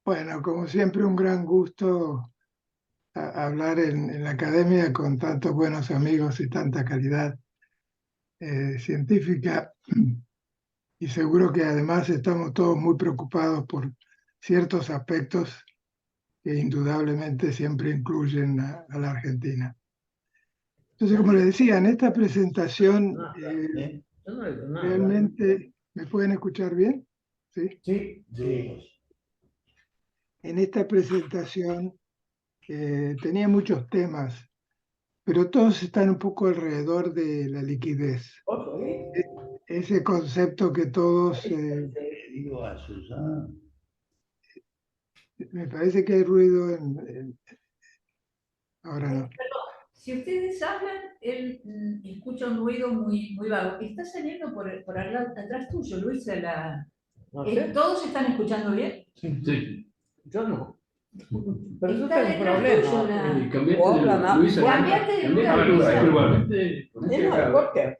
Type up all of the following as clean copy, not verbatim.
Bueno, como siempre, un gran gusto hablar en la academia con tantos buenos amigos y tanta calidad científica. Y seguro que además estamos todos muy preocupados por ciertos aspectos que indudablemente siempre incluyen a la Argentina. Entonces, como les decía, en esta presentación Yo no le digo nada. realmente, ¿me pueden escuchar bien? ¿Sí? Sí, sí. En esta presentación tenía muchos temas, pero todos están un poco alrededor de la liquidez. Ojo, Ese concepto que todos, le digo a Susana. me parece que hay ruido ahora no. Perdón, si ustedes hablan, él escucha un ruido muy vago. Está saliendo por atrás tuyo, Luisa. No sé. ¿Todos están escuchando bien? Sí. Yo no. Pero eso Está es un detrás tuyo problema. Cambiate O de hablan lugar, Luisa. Cambiate de lugar, Luisa. Luisa. Ponete acá. ¿Por qué?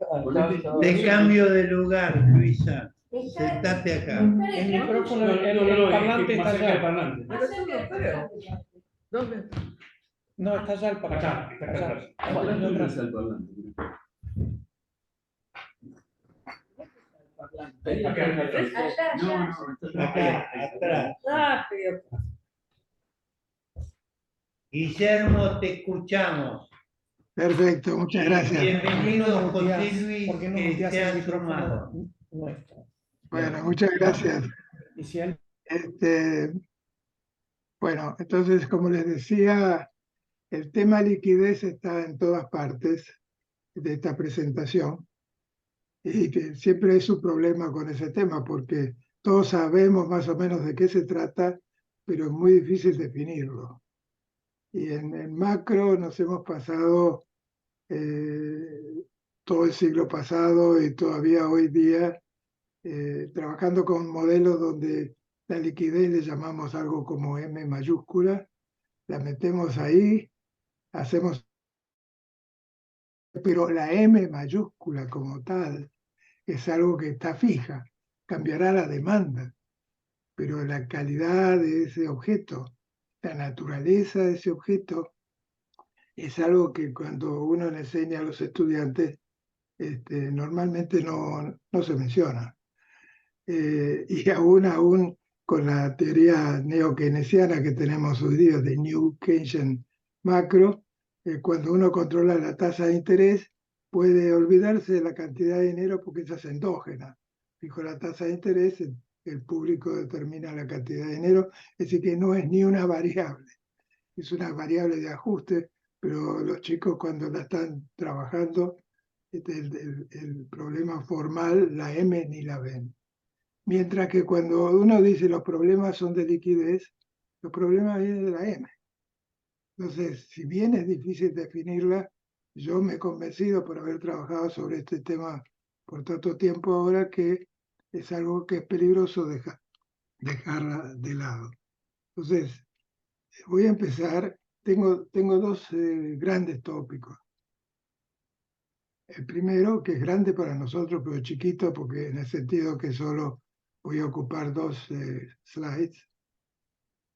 Te cambio de lugar, Luisa. Está Sentate acá. El micrófono, el parlante está allá. Más cerca de acá. ¿Dónde? No, está allá el parlante. Acá. Bueno, yo atrás. Acá, atrás. Rápido. Guillermo, te escuchamos. Perfecto, muchas gracias. Bienvenido, José Luis, ¿Por qué no que muteas te el has micrófono sumado. nuestro? Bueno, muchas gracias. Y si él Bueno, entonces, como les decía, el tema liquidez está en todas partes de esta presentación y que siempre hay su problema con ese tema porque todos sabemos más o menos de qué se trata, pero es muy difícil definirlo. Y en macro nos hemos pasado todo el siglo pasado y todavía hoy día trabajando con modelos donde la liquidez le llamamos algo como M mayúscula, la metemos ahí, hacemos, pero la M mayúscula como tal es algo que está fija, cambiará la demanda, pero la calidad de ese objeto, la naturaleza de ese objeto, es algo que cuando uno le enseña a los estudiantes, normalmente no se menciona. Y aún con la teoría neo-keynesiana que tenemos hoy día de New Keynesian Macro, cuando uno controla la tasa de interés, puede olvidarse de la cantidad de dinero porque esa es endógena. Fijo la tasa de interés, el público determina la cantidad de dinero, es decir, que no es ni una variable, es una variable de ajuste, pero los chicos cuando la están trabajando, el problema formal, la M ni la ven. Mientras que cuando uno dice los problemas son de liquidez, los problemas vienen de la M. Entonces, si bien es difícil definirla, yo me he convencido por haber trabajado sobre este tema por tanto tiempo ahora que es algo que es peligroso dejarla de lado. Entonces, voy a empezar. Tengo dos grandes tópicos. El primero, que es grande para nosotros, pero chiquito, porque en el sentido que solo voy a ocupar dos slides,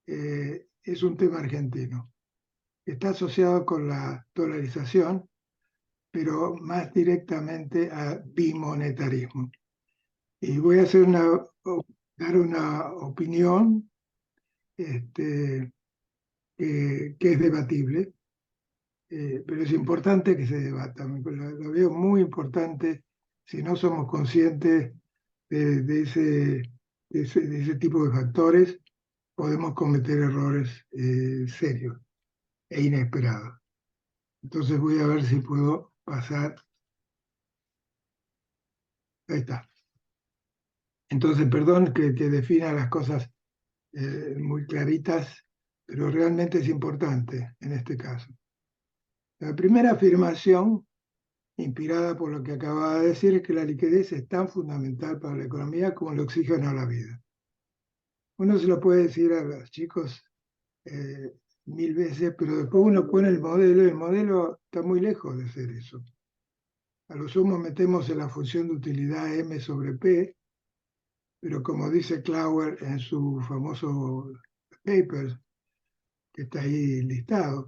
es un tema argentino. Está asociado con la dolarización, pero más directamente a bimonetarismo. Y voy a dar una opinión que es debatible, pero es importante que se debata. Lo veo muy importante si no somos conscientes de ese tipo de factores, podemos cometer errores serios e inesperados. Entonces voy a ver si puedo pasar. Ahí está. Entonces, perdón que defina las cosas muy claritas, pero realmente es importante en este caso. La primera afirmación, inspirada por lo que acababa de decir, es que la liquidez es tan fundamental para la economía como el oxígeno a la vida. Uno se lo puede decir a los chicos 1000 veces, pero después uno pone el modelo está muy lejos de ser eso. A lo sumo metemos en la función de utilidad M sobre P, pero como dice Clauer en su famoso papers, que está ahí listado.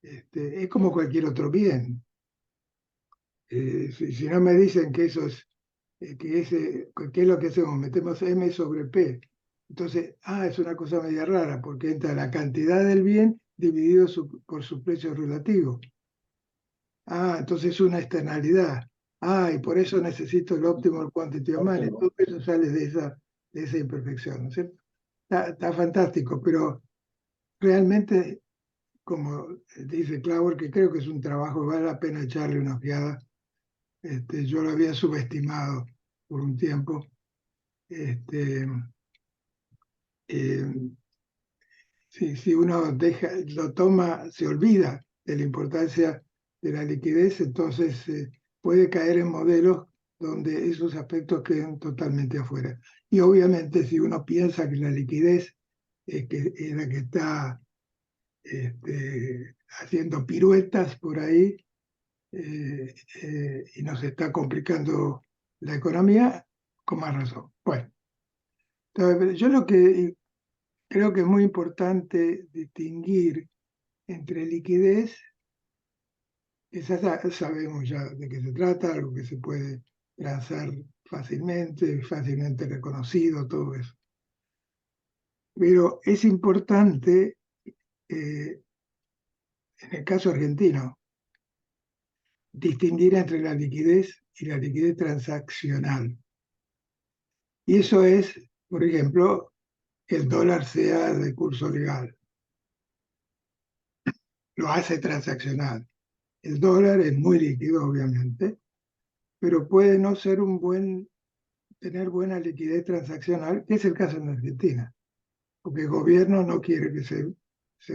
Es como cualquier otro bien. Si no me dicen que eso es, ¿qué es lo que hacemos? Metemos M sobre P. Entonces, es una cosa media rara, porque entra la cantidad del bien dividido por su precio relativo. Entonces es una externalidad. Y por eso necesito el optimal quantity of money. Todo eso sale de esa imperfección, ¿no es cierto? Está fantástico, pero realmente, como dice Clauber, que creo que es un trabajo, vale la pena echarle una ojeada. Yo lo había subestimado por un tiempo. Si uno lo toma, se olvida de la importancia de la liquidez, entonces puede caer en modelos donde esos aspectos queden totalmente afuera. Y obviamente si uno piensa que la liquidez es la que está haciendo piruetas por ahí y nos está complicando la economía, con más razón. Bueno, entonces, yo lo que creo que es muy importante distinguir entre liquidez, sabemos ya de qué se trata, algo que se puede transar fácilmente reconocido, todo eso. Pero es importante, en el caso argentino, distinguir entre la liquidez y la liquidez transaccional. Y eso es, por ejemplo, que el dólar sea de curso legal. Lo hace transaccional. El dólar es muy líquido, obviamente, pero puede no ser tener buena liquidez transaccional, que es el caso en Argentina, porque el gobierno no quiere que se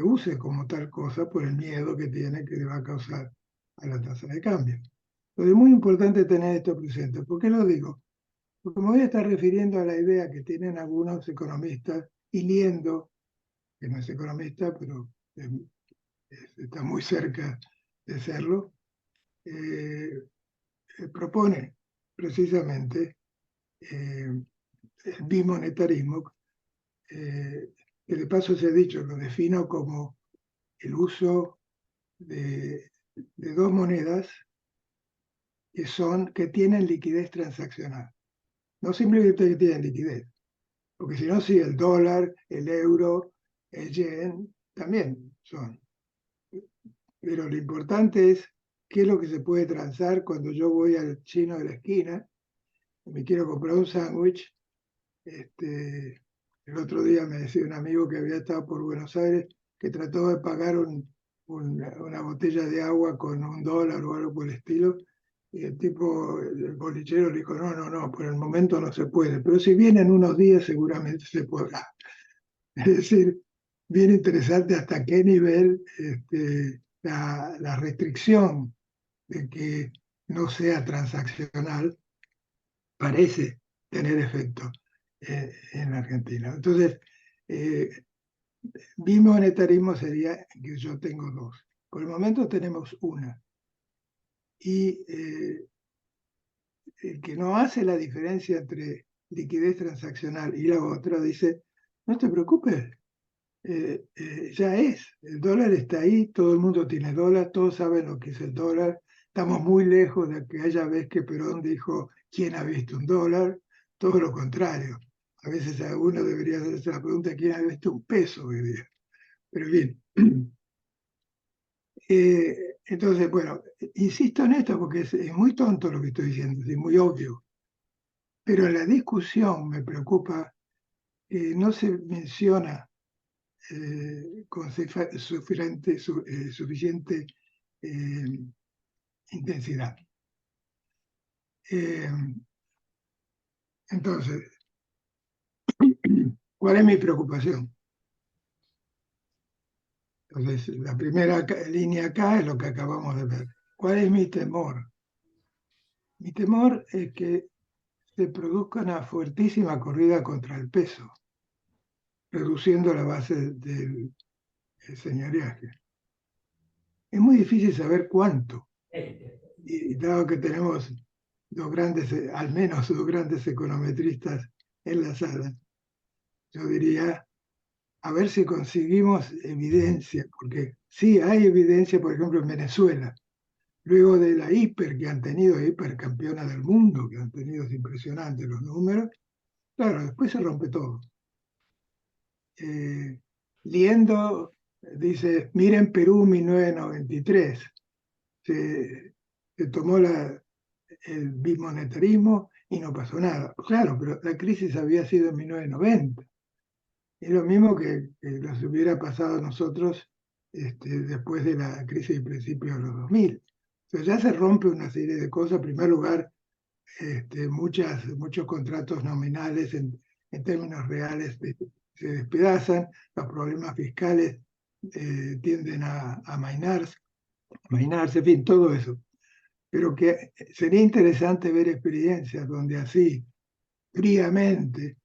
use como tal cosa por el miedo que tiene que le va a causar a la tasa de cambio. Entonces es muy importante tener esto presente. ¿Por qué lo digo? Porque me voy a estar refiriendo a la idea que tienen algunos economistas, y Liendo, que no es economista, pero está muy cerca de serlo, propone precisamente el bimonetarismo, que de paso se ha dicho, lo defino como el uso de dos monedas que tienen liquidez transaccional. No simplemente que tienen liquidez, porque si no, sí, el dólar, el euro, el yen, también son. Pero lo importante es qué es lo que se puede transar cuando yo voy al chino de la esquina y me quiero comprar un sándwich. El otro día me decía un amigo que había estado por Buenos Aires que trató de pagar una botella de agua con $1 o algo por el estilo, y el bolichero le dijo, no, por el momento no se puede, pero si vienen unos días seguramente se podrá. Es decir, bien interesante hasta qué nivel la restricción de que no sea transaccional parece tener efecto en Argentina. Entonces, bimonetarismo sería que yo tengo dos. Por el momento tenemos una. Y el que no hace la diferencia entre liquidez transaccional y la otra dice, no te preocupes, ya el dólar está ahí, todo el mundo tiene dólar, todos saben lo que es el dólar, estamos muy lejos de aquella vez que Perón dijo, ¿quién ha visto un dólar? Todo lo contrario. A veces uno debería hacerse la pregunta, ¿quién ha visto un peso hoy día? Pero bien. Entonces, bueno, insisto en esto porque es muy tonto lo que estoy diciendo, es muy obvio. Pero en la discusión me preocupa que no se menciona con suficiente intensidad. Entonces, ¿cuál es mi preocupación? Entonces, la primera línea acá es lo que acabamos de ver. ¿Cuál es mi temor? Mi temor es que se produzca una fuertísima corrida contra el peso, reduciendo la base del señoreaje. Es muy difícil saber cuánto. Y dado que tenemos al menos dos grandes econometristas en la sala, yo diría a ver si conseguimos evidencia, porque sí hay evidencia, por ejemplo, en Venezuela, luego de la hiper que han tenido, hipercampeona del mundo, que han tenido, es impresionante los números, claro, después se rompe todo. Liendo dice, miren Perú 1993, se tomó el bimonetarismo y no pasó nada. Claro, pero la crisis había sido en 1990. Es lo mismo que nos hubiera pasado a nosotros después de la crisis de principios de los 2000. O sea, ya se rompe una serie de cosas. En primer lugar, muchos contratos nominales en términos reales se despedazan, los problemas fiscales tienden a mainarse, en fin, todo eso. Pero que sería interesante ver experiencias donde así, fríamente,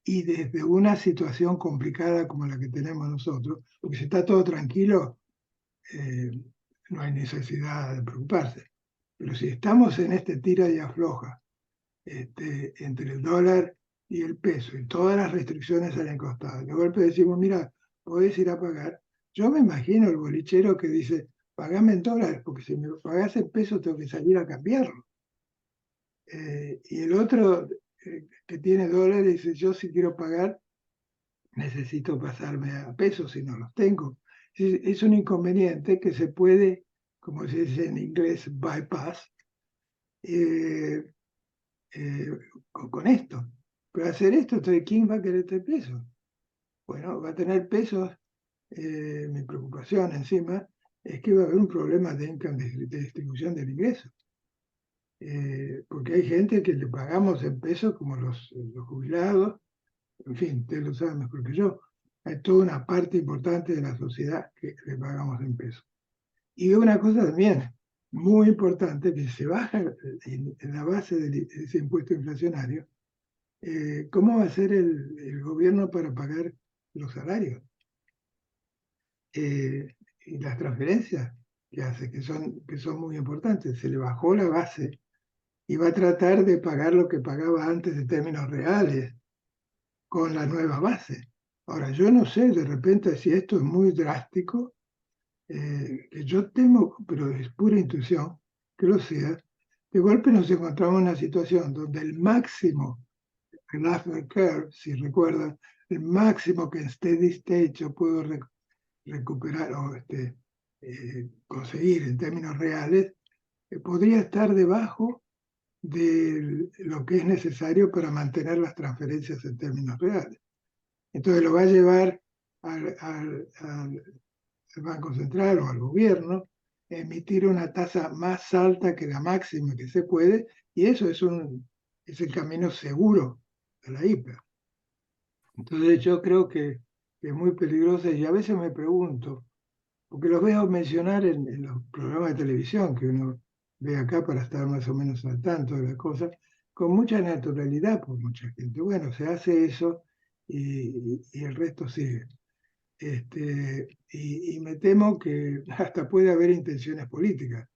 y desde una situación complicada como la que tenemos nosotros, porque si está todo tranquilo, no hay necesidad de preocuparse. Pero si estamos en este tira y afloja entre el dólar y el peso, y todas las restricciones al costado, de golpe decimos, mira, podés ir a pagar. Yo me imagino el bolichero que dice, pagame en dólares, porque si me pagás en pesos tengo que salir a cambiarlo. Y el otro que tiene dólares dice, yo si quiero pagar, necesito pasarme a pesos si no los tengo. Es un inconveniente que se puede, como se dice en inglés, bypass, eh, con esto. Pero hacer esto, entonces, ¿quién va a querer tener pesos? Bueno, va a tener pesos. Mi preocupación encima es que va a haber un problema de distribución del ingreso. Porque hay gente que le pagamos en pesos, como los jubilados, en fin, ustedes lo saben mejor que yo. Hay toda una parte importante de la sociedad que le pagamos en pesos. Y una cosa también muy importante, que se baja en la base de ese impuesto inflacionario, ¿cómo va a ser el gobierno para pagar los salarios? Y las transferencias que hace, que son muy importantes. Se le bajó la base y va a tratar de pagar lo que pagaba antes en términos reales con la nueva base. Ahora, yo no sé de repente si esto es muy drástico, que yo temo, pero es pura intuición, que lo sea. De golpe nos encontramos en una situación donde el máximo, el Laffer Curve, si recuerdan, el máximo que en steady state yo puedo recuperar o conseguir en términos reales, podría estar debajo de lo que es necesario para mantener las transferencias en términos reales. Entonces lo va a llevar al Banco Central o al gobierno a emitir una tasa más alta que la máxima que se puede, y eso es el camino seguro a la hiper. Entonces yo creo que es muy peligrosa y a veces me pregunto, porque los veo mencionar en los programas de televisión que uno ve acá para estar más o menos al tanto de las cosas, con mucha naturalidad por mucha gente. Bueno, se hace eso y el resto sigue. Y me temo que hasta puede haber intenciones políticas,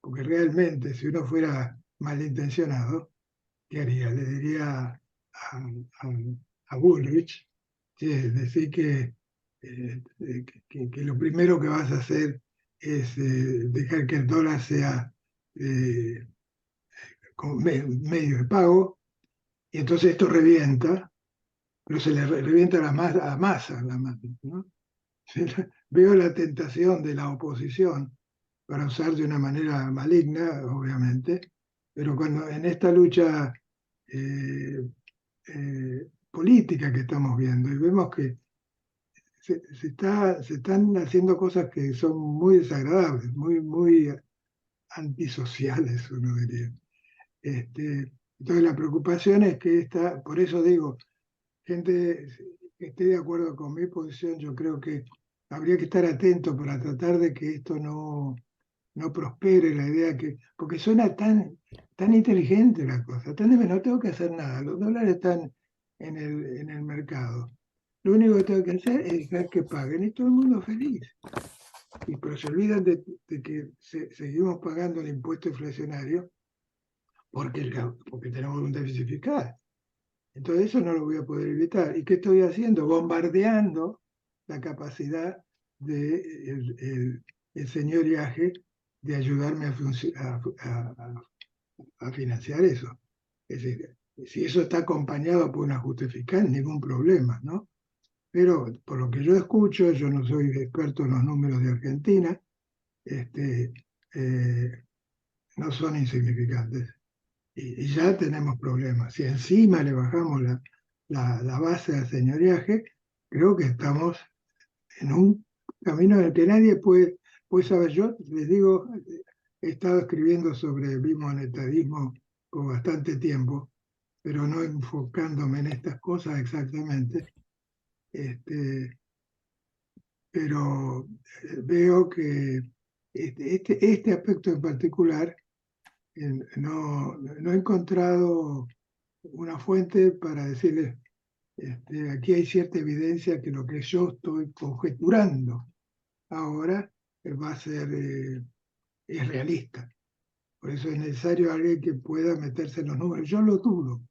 porque realmente si uno fuera malintencionado, ¿qué haría? Le diría a Bullrich, decir que lo primero que vas a hacer es dejar que el dólar sea como medio de pago, y entonces esto revienta, pero se le revienta a masa, ¿no? Veo la tentación de la oposición para usar de una manera maligna, obviamente, pero cuando en esta lucha política que estamos viendo y vemos que se están haciendo cosas que son muy desagradables, muy antisociales, uno diría. Entonces la preocupación es que por eso digo, gente que esté de acuerdo con mi posición, yo creo que habría que estar atento para tratar de que esto no prospere, la idea porque suena tan inteligente la cosa, no tengo que hacer nada, los dólares están en el mercado. Lo único que tengo que hacer es dejar que paguen y todo el mundo feliz. Pero se olvidan de que seguimos pagando el impuesto inflacionario porque tenemos un déficit fiscal. Entonces eso no lo voy a poder evitar. ¿Y qué estoy haciendo? Bombardeando la capacidad de el señoriaje de ayudarme a financiar eso. Es decir, si eso está acompañado por un ajuste fiscal, ningún problema, ¿no? Pero por lo que yo escucho, yo no soy experto en los números de Argentina, no son insignificantes. Y ya tenemos problemas. Si encima le bajamos la base del señoriaje, creo que estamos en un camino en el que nadie puede saber. Yo les digo, he estado escribiendo sobre bimonetarismo por bastante tiempo, pero no enfocándome en estas cosas exactamente. Pero veo que este aspecto en particular no he encontrado una fuente para decirles, aquí hay cierta evidencia que lo que yo estoy conjeturando ahora va a ser, es realista. Por eso es necesario alguien que pueda meterse en los números. Yo lo dudo.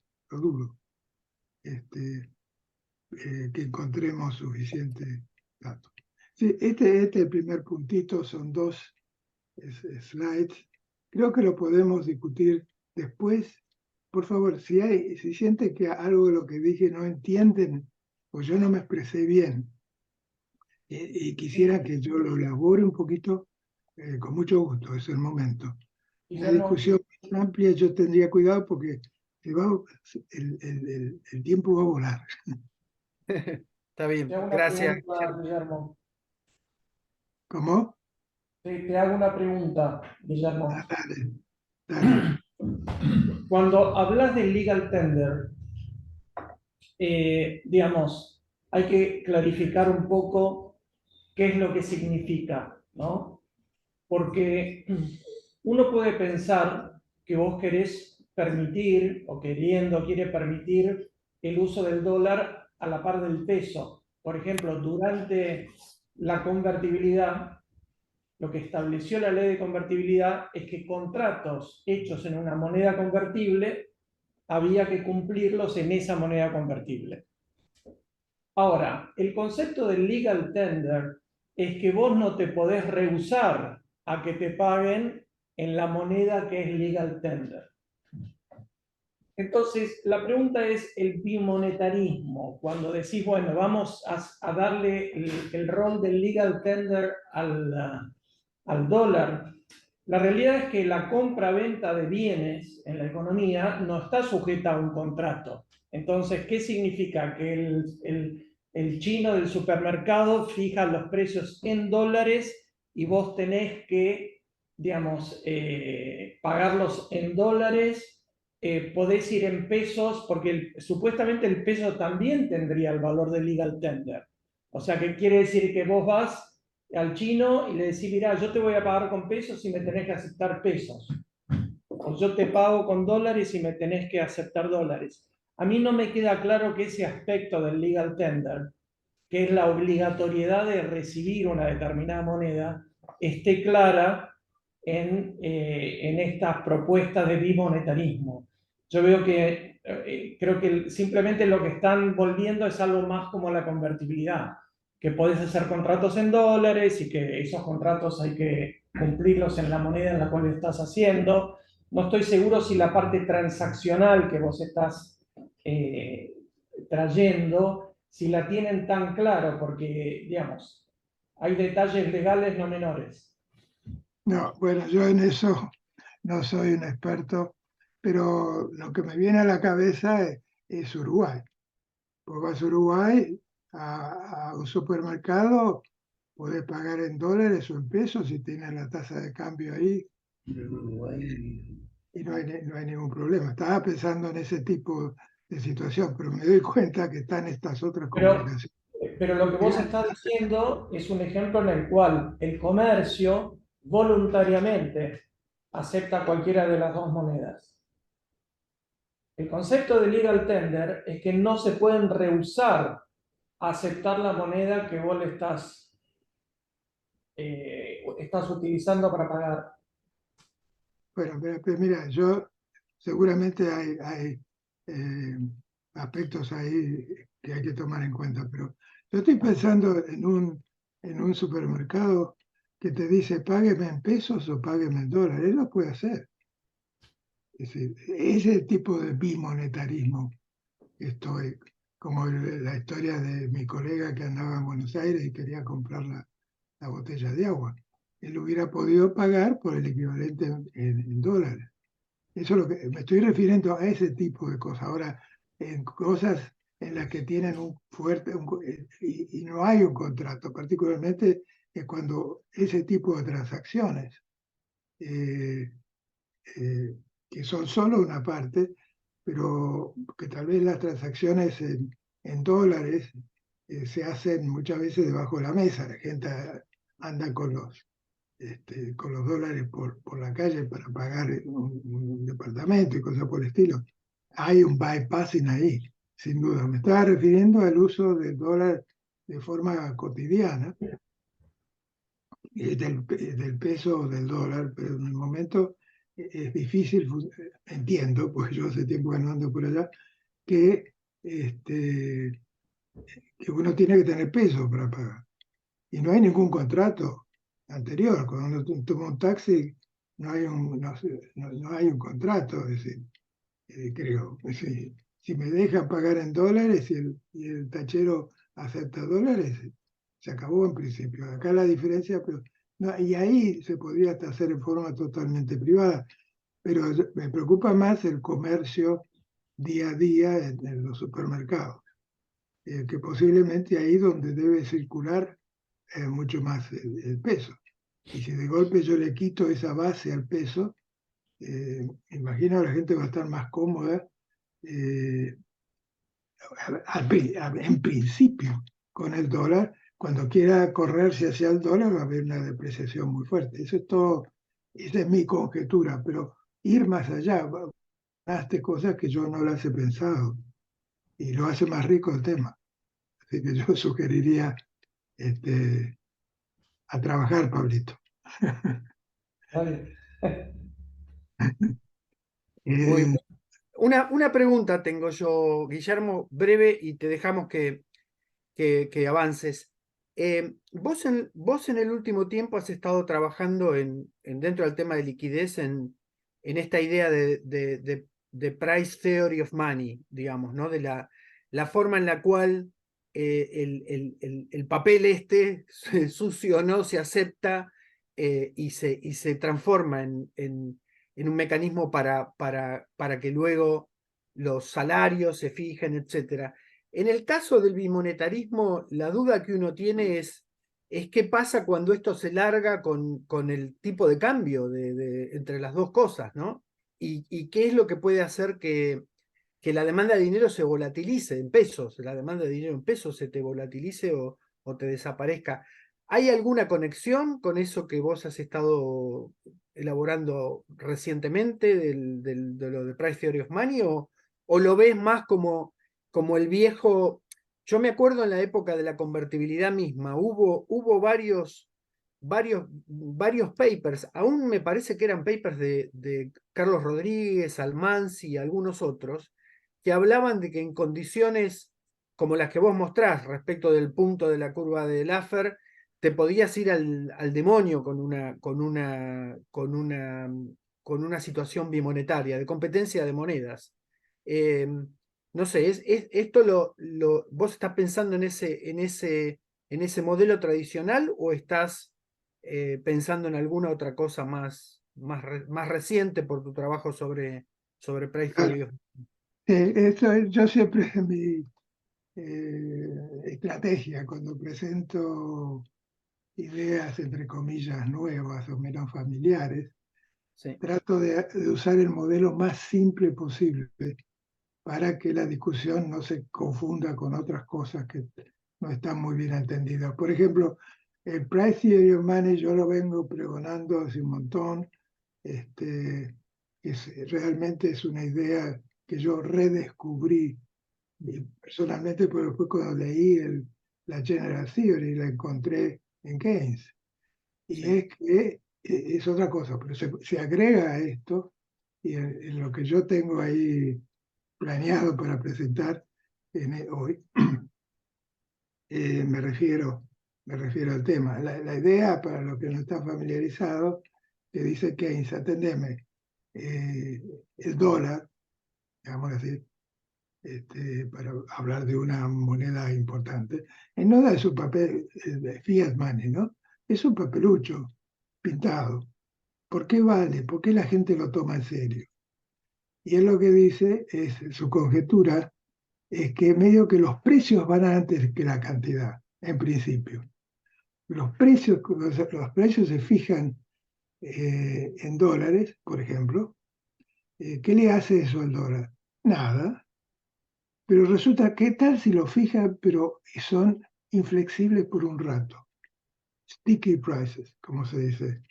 Que encontremos suficientes datos. Sí, este primer puntito son 2 slides. Creo que lo podemos discutir después. Por favor, si sienten que algo de lo que dije no entienden o yo no me expresé bien y quisiera que yo lo elabore un poquito, con mucho gusto, es el momento. Una discusión más amplia yo tendría cuidado porque el tiempo va a volar. Está bien, Te hago una gracias. pregunta, Guillermo. ¿Cómo? Te hago una pregunta, Guillermo. Dale. Cuando hablas del legal tender, digamos, hay que clarificar un poco qué es lo que significa, ¿no? Porque uno puede pensar que vos querés permitir, o quiere permitir el uso del dólar a la par del peso. Por ejemplo, durante la convertibilidad, lo que estableció la ley de convertibilidad es que contratos hechos en una moneda convertible había que cumplirlos en esa moneda convertible. Ahora, el concepto del legal tender es que vos no te podés rehusar a que te paguen en la moneda que es legal tender. Entonces, la pregunta es el bimonetarismo. Cuando decís, bueno, vamos a darle el rol del legal tender al dólar, la realidad es que la compra-venta de bienes en la economía no está sujeta a un contrato. Entonces, ¿qué significa? Que el chino del supermercado fija los precios en dólares y vos tenés que, digamos, pagarlos en dólares. Podés ir en pesos, porque supuestamente el peso también tendría el valor del legal tender. O sea, que quiere decir que vos vas al chino y le decís, mira, yo te voy a pagar con pesos y me tenés que aceptar pesos. O yo te pago con dólares y me tenés que aceptar dólares. A mí no me queda claro que ese aspecto del legal tender, que es la obligatoriedad de recibir una determinada moneda, esté clara en estas propuestas de bimonetarismo. Yo veo que, creo que simplemente lo que están volviendo es algo más como la convertibilidad, que podés hacer contratos en dólares y que esos contratos hay que cumplirlos en la moneda en la cual estás haciendo. No estoy seguro si la parte transaccional que vos estás trayendo, si la tienen tan claro, porque, digamos, hay detalles legales no menores. No, bueno, yo en eso no soy un experto, pero lo que me viene a la cabeza es Uruguay. Pues vas a Uruguay a un supermercado, puedes pagar en dólares o en pesos si tienes la tasa de cambio ahí y no hay ningún problema. Estaba pensando en ese tipo de situación, pero me doy cuenta que están estas otras complicaciones. Pero lo que vos estás diciendo es un ejemplo en el cual el comercio voluntariamente acepta cualquiera de las dos monedas. El concepto de legal tender es que no se pueden rehusar a aceptar la moneda que vos le estás utilizando para pagar. Bueno, pero mira, seguramente hay aspectos ahí que hay que tomar en cuenta, pero Yo estoy pensando en un supermercado que te dice págueme en pesos o págueme en dólares. Él lo puede hacer. Es decir, ese tipo de bimonetarismo estoy, como la historia de mi colega que andaba en Buenos Aires y quería comprar la botella de agua. Él hubiera podido pagar por el equivalente en dólares. Eso es lo que me estoy refiriendo a ese tipo de cosas. Ahora, en cosas en las que tienen un fuerte, y no hay un contrato, particularmente es cuando ese tipo de transacciones, eh, eh, que son solo una parte, pero que tal vez las transacciones en dólares se hacen muchas veces debajo de la mesa. La gente anda con los dólares por la calle para pagar un departamento y cosas por el estilo. Hay un bypassing ahí, sin duda. Me estaba refiriendo al uso del dólar de forma cotidiana, del peso o del dólar, pero en el momento es difícil, entiendo, porque yo hace tiempo que no ando por allá, que, que uno tiene que tener peso para pagar. Y no hay ningún contrato anterior. Cuando uno toma un taxi, no hay no hay un contrato, es decir, creo. Es decir, si me dejan pagar en dólares y el tachero acepta dólares, se acabó en principio. Acá la diferencia, pero, no, y ahí se podría hasta hacer en forma totalmente privada, pero me preocupa más el comercio día a día en los supermercados, que posiblemente ahí donde debe circular mucho más el peso. Y si de golpe yo le quito esa base al peso, imagino la gente va a estar más cómoda eh, en principio con el dólar. Cuando quiera correrse hacia el dólar va a haber una depreciación muy fuerte. Eso es todo, esa es mi conjetura, pero ir más allá, hace cosas que yo no las he pensado y lo hace más rico el tema. Así que yo sugeriría a trabajar, Pablito. Vale. Muy Eh, bien. Una pregunta tengo yo, Guillermo, breve, y te dejamos que avances. Vos en el último tiempo has estado trabajando dentro del tema de liquidez en esta idea de price theory of money, digamos, ¿no? De la forma en la cual el papel sucio, ¿no? Se acepta y se transforma en un mecanismo para que luego los salarios se fijen, etcétera. En el caso del bimonetarismo, la duda que uno tiene es qué pasa cuando esto se larga con el tipo de cambio entre las dos cosas, ¿no? Y qué es lo que puede hacer que la demanda de dinero se volatilice en pesos, la demanda de dinero en pesos se te volatilice o te desaparezca. ¿Hay alguna conexión con eso que vos has estado elaborando recientemente de lo de Price Theory of Money o lo ves más como el viejo? Yo me acuerdo en la época de la convertibilidad misma, hubo varios papers, aún me parece que eran papers de Carlos Rodríguez, Almansi y algunos otros, que hablaban de que en condiciones como las que vos mostrás respecto del punto de la curva de Laffer, te podías ir al demonio con una situación bimonetaria, de competencia de monedas. No sé, esto ¿vos estás pensando en ese modelo tradicional o estás pensando en alguna otra cosa más reciente por tu trabajo sobre Price Theory? yo siempre mi estrategia cuando presento ideas, entre comillas, nuevas o menos familiares, Sí. trato de usar el modelo más simple posible para que la discusión no se confunda con otras cosas que no están muy bien entendidas. Por ejemplo, el Price Theory of Money yo lo vengo pregonando hace un montón. Realmente es una idea que yo redescubrí personalmente, pero después cuando leí la General Theory la encontré en Keynes. Y Sí. es que es otra cosa, pero se agrega a esto, y en lo que yo tengo ahí planeado para presentar hoy, me refiero al tema. La idea, para los que no están familiarizados, que dice Keynes, atendeme, el dólar, digamos así, para hablar de una moneda importante, no da su papel de fiat money, ¿no? Es un papelucho pintado. ¿Por qué vale? ¿Por qué la gente lo toma en serio? Y él lo que dice, su conjetura, es que medio que los precios van antes que la cantidad, en principio. Los precios se fijan en dólares, por ejemplo. ¿Qué le hace eso al dólar? Nada. Pero resulta, ¿qué tal si lo fijan, pero son inflexibles por un rato? Sticky prices, como se dice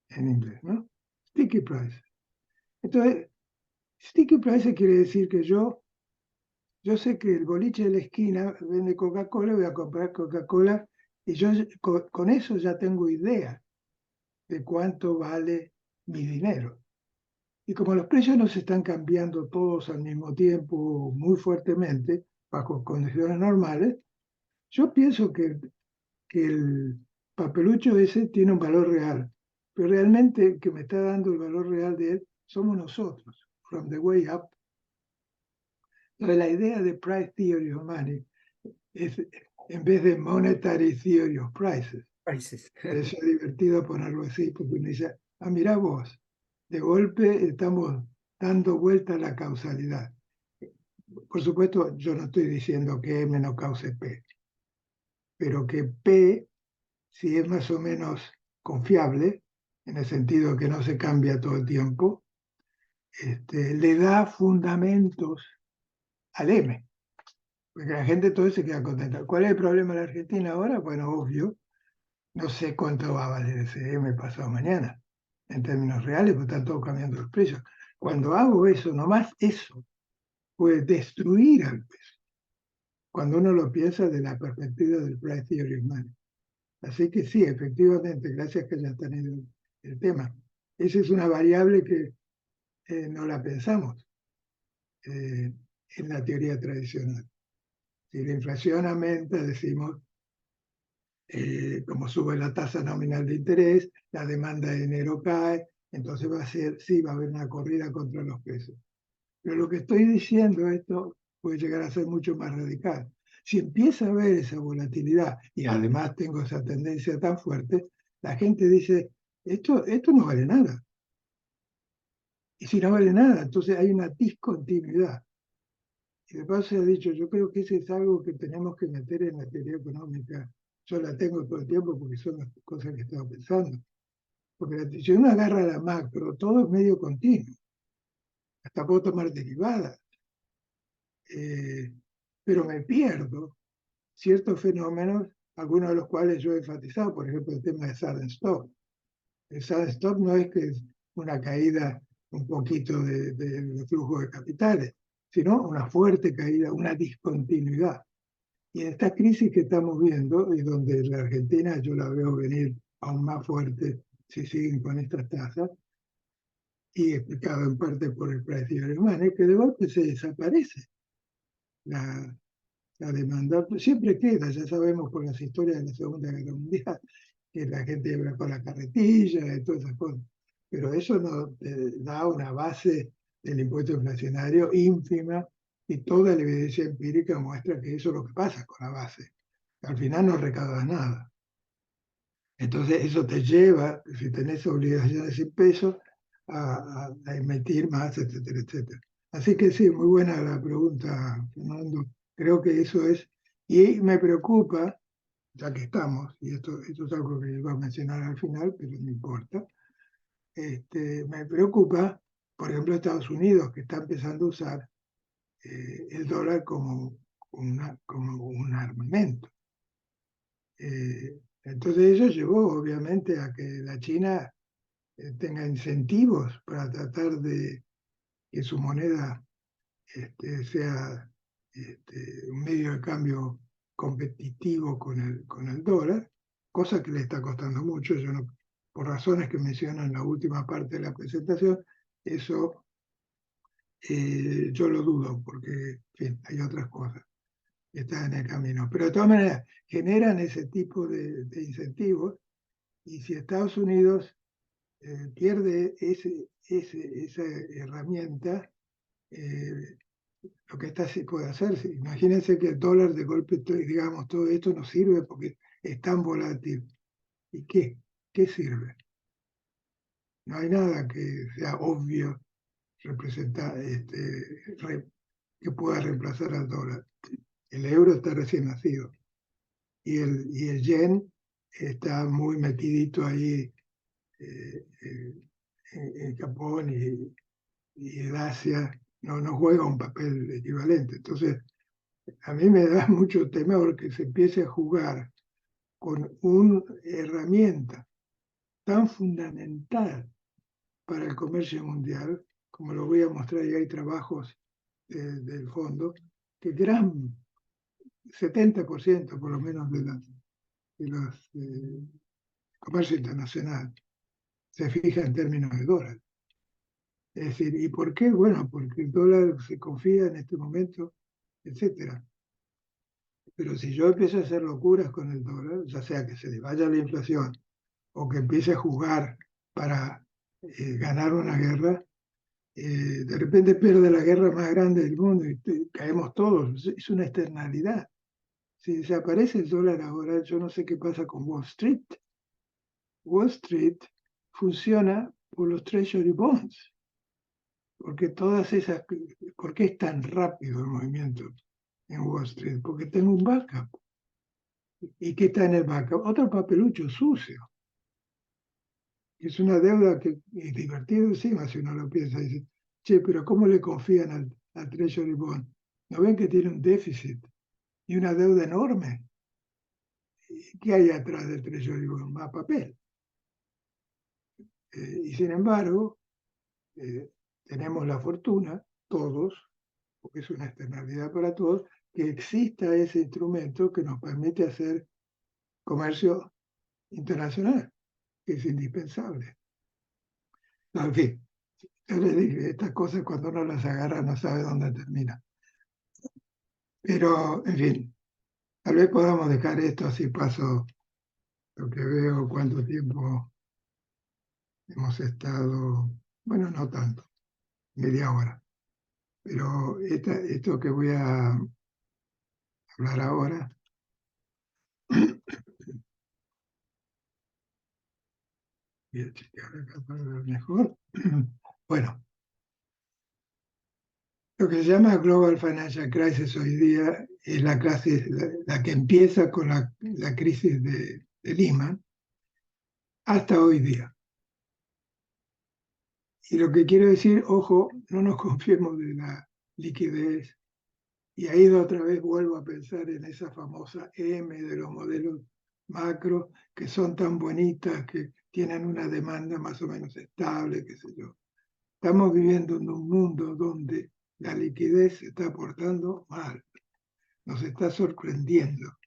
en inglés, ¿no? Sticky prices. Entonces, sticky prices quiere decir que yo sé que el boliche de la esquina vende Coca-Cola, voy a comprar Coca-Cola y yo con eso ya tengo idea de cuánto vale mi dinero. Y como los precios no se están cambiando todos al mismo tiempo muy fuertemente, bajo condiciones normales, yo pienso que el papelucho ese tiene un valor real, pero realmente el que me está dando el valor real de él somos nosotros, from the way up. Entonces la idea de price theory of money es, en vez de monetary theory of prices, Países. es divertido ponerlo así, porque uno dice, mira vos, de golpe estamos dando vuelta a la causalidad. Por supuesto, yo no estoy diciendo que M no cause P, pero que P, si es más o menos confiable, en el sentido que no se cambia todo el tiempo, le da fundamentos al M. Porque la gente entonces se queda contenta. ¿Cuál es el problema de la Argentina ahora? Bueno, obvio, no sé cuánto va a valer ese M pasado mañana, en términos reales, porque están todos cambiando los precios. Cuando hago eso, nomás eso, puede destruir al peso, cuando uno lo piensa desde la perspectiva del price theory of money. Así que sí, efectivamente, gracias que hayas tenido el tema. Esa es una variable que no la pensamos en la teoría tradicional. Si la inflación aumenta, decimos, como sube la tasa nominal de interés, la demanda de dinero cae, entonces sí, va a haber una corrida contra los precios. Pero lo que estoy diciendo, esto puede llegar a ser mucho más radical. Si empieza a haber esa volatilidad y además tengo esa tendencia tan fuerte, la gente dice, esto no vale nada. Y si no vale nada, entonces hay una discontinuidad. Y de paso se ha dicho, yo creo que ese es algo que tenemos que meter en la teoría económica. Yo la tengo todo el tiempo porque son las cosas que estaba pensando. Porque si uno agarra la macro, todo es medio continuo. Hasta puedo tomar derivadas. Pero me pierdo ciertos fenómenos, algunos de los cuales yo he enfatizado, por ejemplo, el tema de sudden stop. El sudden stop no es que es una caída un poquito de flujo de capitales, sino una fuerte caída, una discontinuidad. Y en esta crisis que estamos viendo, y donde la Argentina yo la veo venir aún más fuerte si siguen con estas tasas, y explicado en parte por el precio alemán, es que de golpe se desaparece la demanda. Siempre queda, ya sabemos por las historias de la Segunda Guerra Mundial, que la gente iba con la carretilla y todas esas cosas. Pero eso nos da una base del impuesto inflacionario ínfima y toda la evidencia empírica muestra que eso es lo que pasa con la base. Al final no recaudas nada. Entonces eso te lleva, si tenés obligaciones sin peso, a emitir más, etcétera, etcétera. Así que sí, muy buena la pregunta, Fernando. Creo que eso es, y me preocupa, ya que estamos, y esto es algo que iba a mencionar al final, pero no importa, me preocupa, por ejemplo, Estados Unidos, que está empezando a usar el dólar como un armamento. Entonces eso llevó obviamente a que la China tenga incentivos para tratar de que su moneda sea un medio de cambio competitivo con el dólar, cosa que le está costando mucho. Yo no, por razones que menciono en la última parte de la presentación, eso yo lo dudo, porque en fin, hay otras cosas. que está en el camino. Pero de todas maneras, generan ese tipo de incentivos, y si Estados Unidos pierde esa herramienta, lo que se puede hacer, imagínense que el dólar de golpe, digamos, todo esto no sirve porque es tan volátil. ¿Y qué? ¿Qué sirve? No hay nada que sea obvio representar, que pueda reemplazar al dólar. El euro está recién nacido y el yen está muy metidito ahí en Japón y en Asia, no juega un papel equivalente. Entonces, a mí me da mucho temor que se empiece a jugar con una herramienta tan fundamental para el comercio mundial, como lo voy a mostrar, y hay trabajos del fondo, que gran 70% por lo menos de los comercio internacional se fija en términos de dólar. Es decir, ¿y por qué? Bueno, porque el dólar se confía en este momento, etcétera. Pero si yo empiezo a hacer locuras con el dólar, ya sea que se le vaya la inflación o que empiece a jugar para ganar una guerra, de repente pierde la guerra más grande del mundo y caemos todos. Es una externalidad. Si desaparece el dólar ahora, yo no sé qué pasa con Wall Street. Wall Street funciona por los Treasury Bonds, porque ¿por qué es tan rápido el movimiento en Wall Street? Porque tengo un backup. ¿Y qué está en el backup? Otro papelucho sucio. Es una deuda que es divertido encima si uno lo piensa. Dice, che, pero ¿cómo le confían al Treasury Bond? ¿No ven que tiene un déficit y una deuda enorme? ¿Qué hay atrás del Treasury Bond? Más papel. Y sin embargo, tenemos la fortuna, todos, porque es una externalidad para todos, que exista ese instrumento que nos permite hacer comercio internacional, que es indispensable. No, en fin, yo les dije, estas cosas cuando uno las agarra no sabe dónde termina. Pero, en fin, tal vez podamos dejar esto, así paso lo que veo, cuánto tiempo hemos estado, bueno, no tanto, media hora. Pero esto que voy a hablar ahora, voy a chequear acá para ver mejor. Bueno, lo que se llama Global Financial Crisis hoy día es la que empieza con la crisis de Lehman hasta hoy día. Y lo que quiero decir, ojo, no nos confiemos de la liquidez. Y ahí otra vez vuelvo a pensar en esa famosa M de los modelos macro, que son tan bonitas, que tienen una demanda más o menos estable, qué sé yo. Estamos viviendo en un mundo donde la liquidez se está portando mal, nos está sorprendiendo.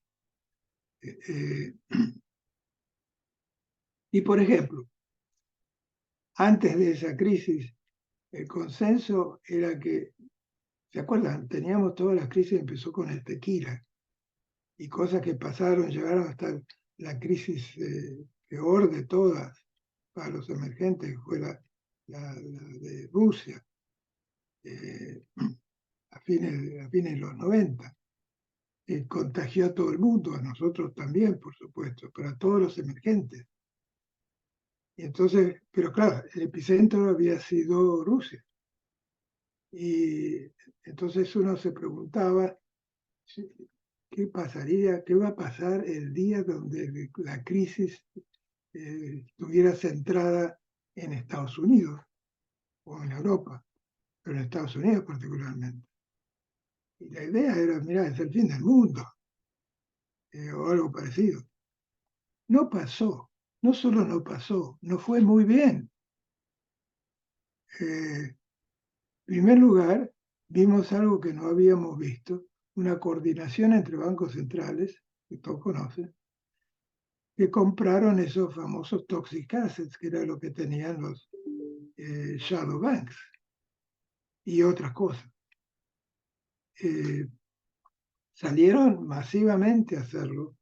Y por ejemplo, antes de esa crisis, el consenso era que, ¿se acuerdan? Teníamos todas las crisis, empezó con el tequila, y cosas que pasaron, llegaron hasta la crisis peor de todas para los emergentes, que fue la de Rusia, a fines de los 90. Contagió a todo el mundo, a nosotros también, por supuesto, pero a todos los emergentes. Y entonces, pero claro, el epicentro había sido Rusia. Y entonces uno se preguntaba, ¿qué pasaría, qué va a pasar el día donde la crisis estuviera centrada en Estados Unidos o en Europa, pero en Estados Unidos particularmente? Y la idea era, mira, es el fin del mundo, o algo parecido. No pasó, no solo no pasó, no fue muy bien. En primer lugar, vimos algo que no habíamos visto, una coordinación entre bancos centrales, que todos conocen, que compraron esos famosos toxic assets, que era lo que tenían los shadow banks y otras cosas. salieron masivamente a hacerlo,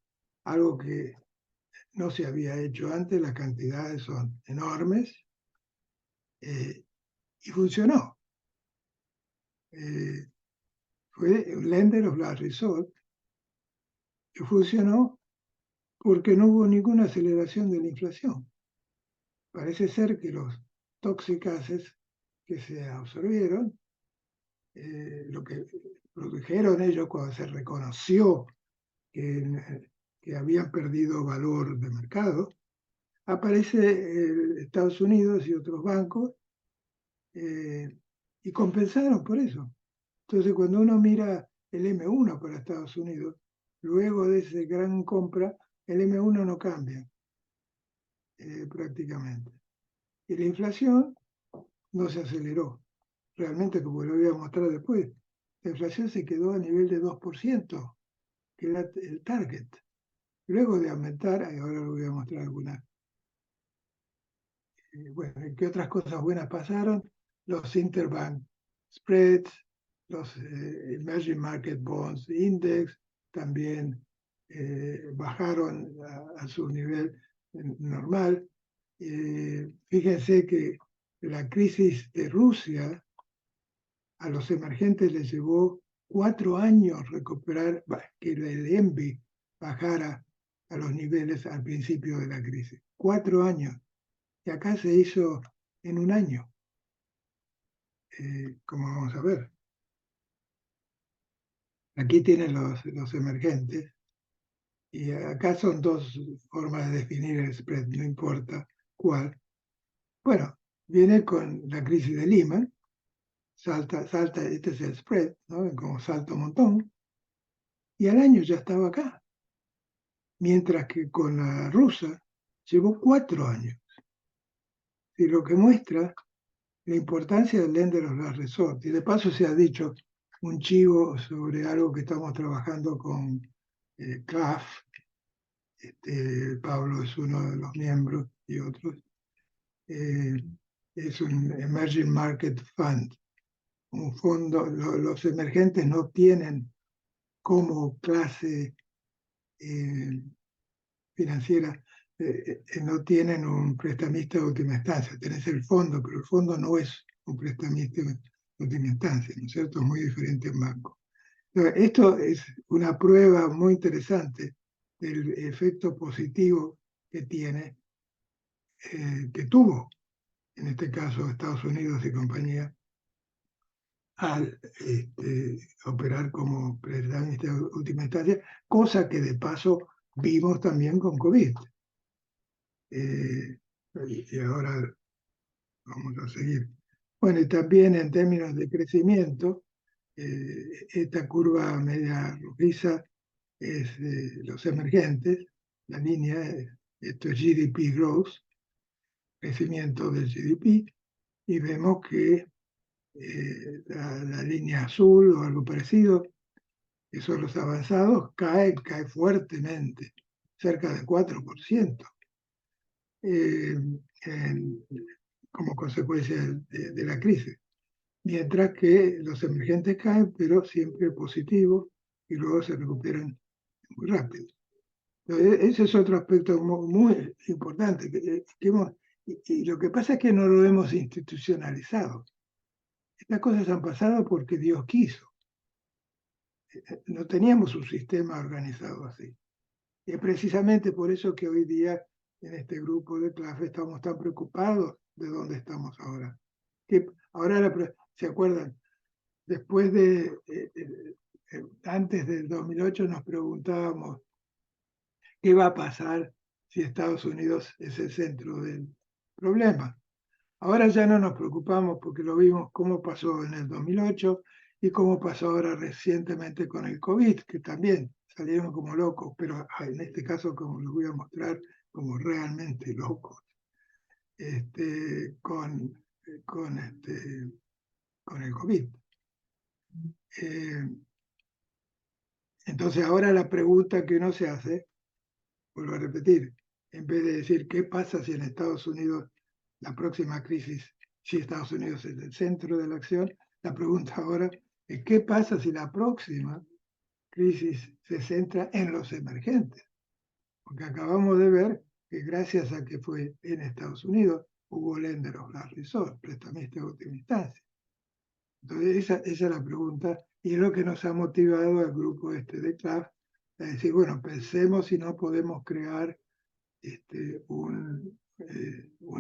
algo que no se había hecho antes, las cantidades son enormes, y funcionó. Fue un lender of last resort, que funcionó porque no hubo ninguna aceleración de la inflación. Parece ser que los toxic assets que se absorbieron, lo que produjeron ellos cuando se reconoció que habían perdido valor de mercado, aparece Estados Unidos y otros bancos y compensaron por eso. Entonces, cuando uno mira el M1 para Estados Unidos, luego de esa gran compra, el M1 no cambia prácticamente. Y la inflación no se aceleró. Realmente, como lo voy a mostrar después, la inflación se quedó a nivel de 2%, que era el target. Luego de aumentar, ahora lo voy a mostrar algunas. Bueno, ¿qué otras cosas buenas pasaron? Los interbank spreads, los emerging market bonds index también bajaron a su nivel normal. Fíjense que la crisis de Rusia a los emergentes les llevó 4 años recuperar, que el ENVI bajara a los niveles al principio de la crisis. 4 años. Y acá se hizo en un año, como vamos a ver. Aquí tienen los emergentes. Y acá son dos formas de definir el spread, no importa cuál. Bueno, viene con la crisis de Lehman, salta, este es el spread, ¿no? Como salta un montón, y al año ya estaba acá. Mientras que con la rusa llevó 4 años. Y lo que muestra la importancia del lender of last resort. Y de paso se ha dicho un chivo sobre algo que estamos trabajando con CLAF. Pablo es uno de los miembros y otros. Es un Emerging Market Fund, un fondo. Los emergentes no tienen como clase financiera, no tienen un prestamista de última instancia. Tenés el fondo, pero el fondo no es un prestamista de última instancia, ¿no es cierto? Es muy diferente a un banco. Entonces, esto es una prueba muy interesante del efecto positivo que tiene, que tuvo, en este caso, Estados Unidos y compañía, al operar como prestamista de última instancia, cosa que de paso vimos también con COVID. Y ahora vamos a seguir. Bueno, y también en términos de crecimiento, esta curva media rojiza es los emergentes, la línea, esto es GDP growth, crecimiento del GDP, y vemos que la línea azul o algo parecido, que son los avanzados, cae fuertemente, cerca del 4%. Como consecuencia de la crisis. Mientras que los emergentes caen, pero siempre positivos, y luego se recuperan muy rápido. Entonces, ese es otro aspecto muy importante. Y lo que pasa es que no lo hemos institucionalizado. Estas cosas han pasado porque Dios quiso. No teníamos un sistema organizado así. Y es precisamente por eso que hoy día en este grupo de clase estamos tan preocupados de dónde estamos ahora. Que ahora, ¿se acuerdan? Después antes del 2008 nos preguntábamos qué va a pasar si Estados Unidos es el centro del problema. Ahora ya no nos preocupamos porque lo vimos cómo pasó en el 2008 y cómo pasó ahora recientemente con el COVID, que también salieron como locos, pero en este caso, como les voy a mostrar, como realmente locos, con el COVID. Entonces ahora la pregunta que uno se hace, vuelvo a repetir, en vez de decir qué pasa si en Estados Unidos la próxima crisis, si Estados Unidos es el centro de la acción, la pregunta ahora es qué pasa si la próxima crisis se centra en los emergentes, porque acabamos de ver que gracias a que fue en Estados Unidos, hubo lender of last resort, prestamista de última instancia. Entonces, esa es la pregunta, y es lo que nos ha motivado al grupo de CLAF a decir, bueno, pensemos si no podemos crear un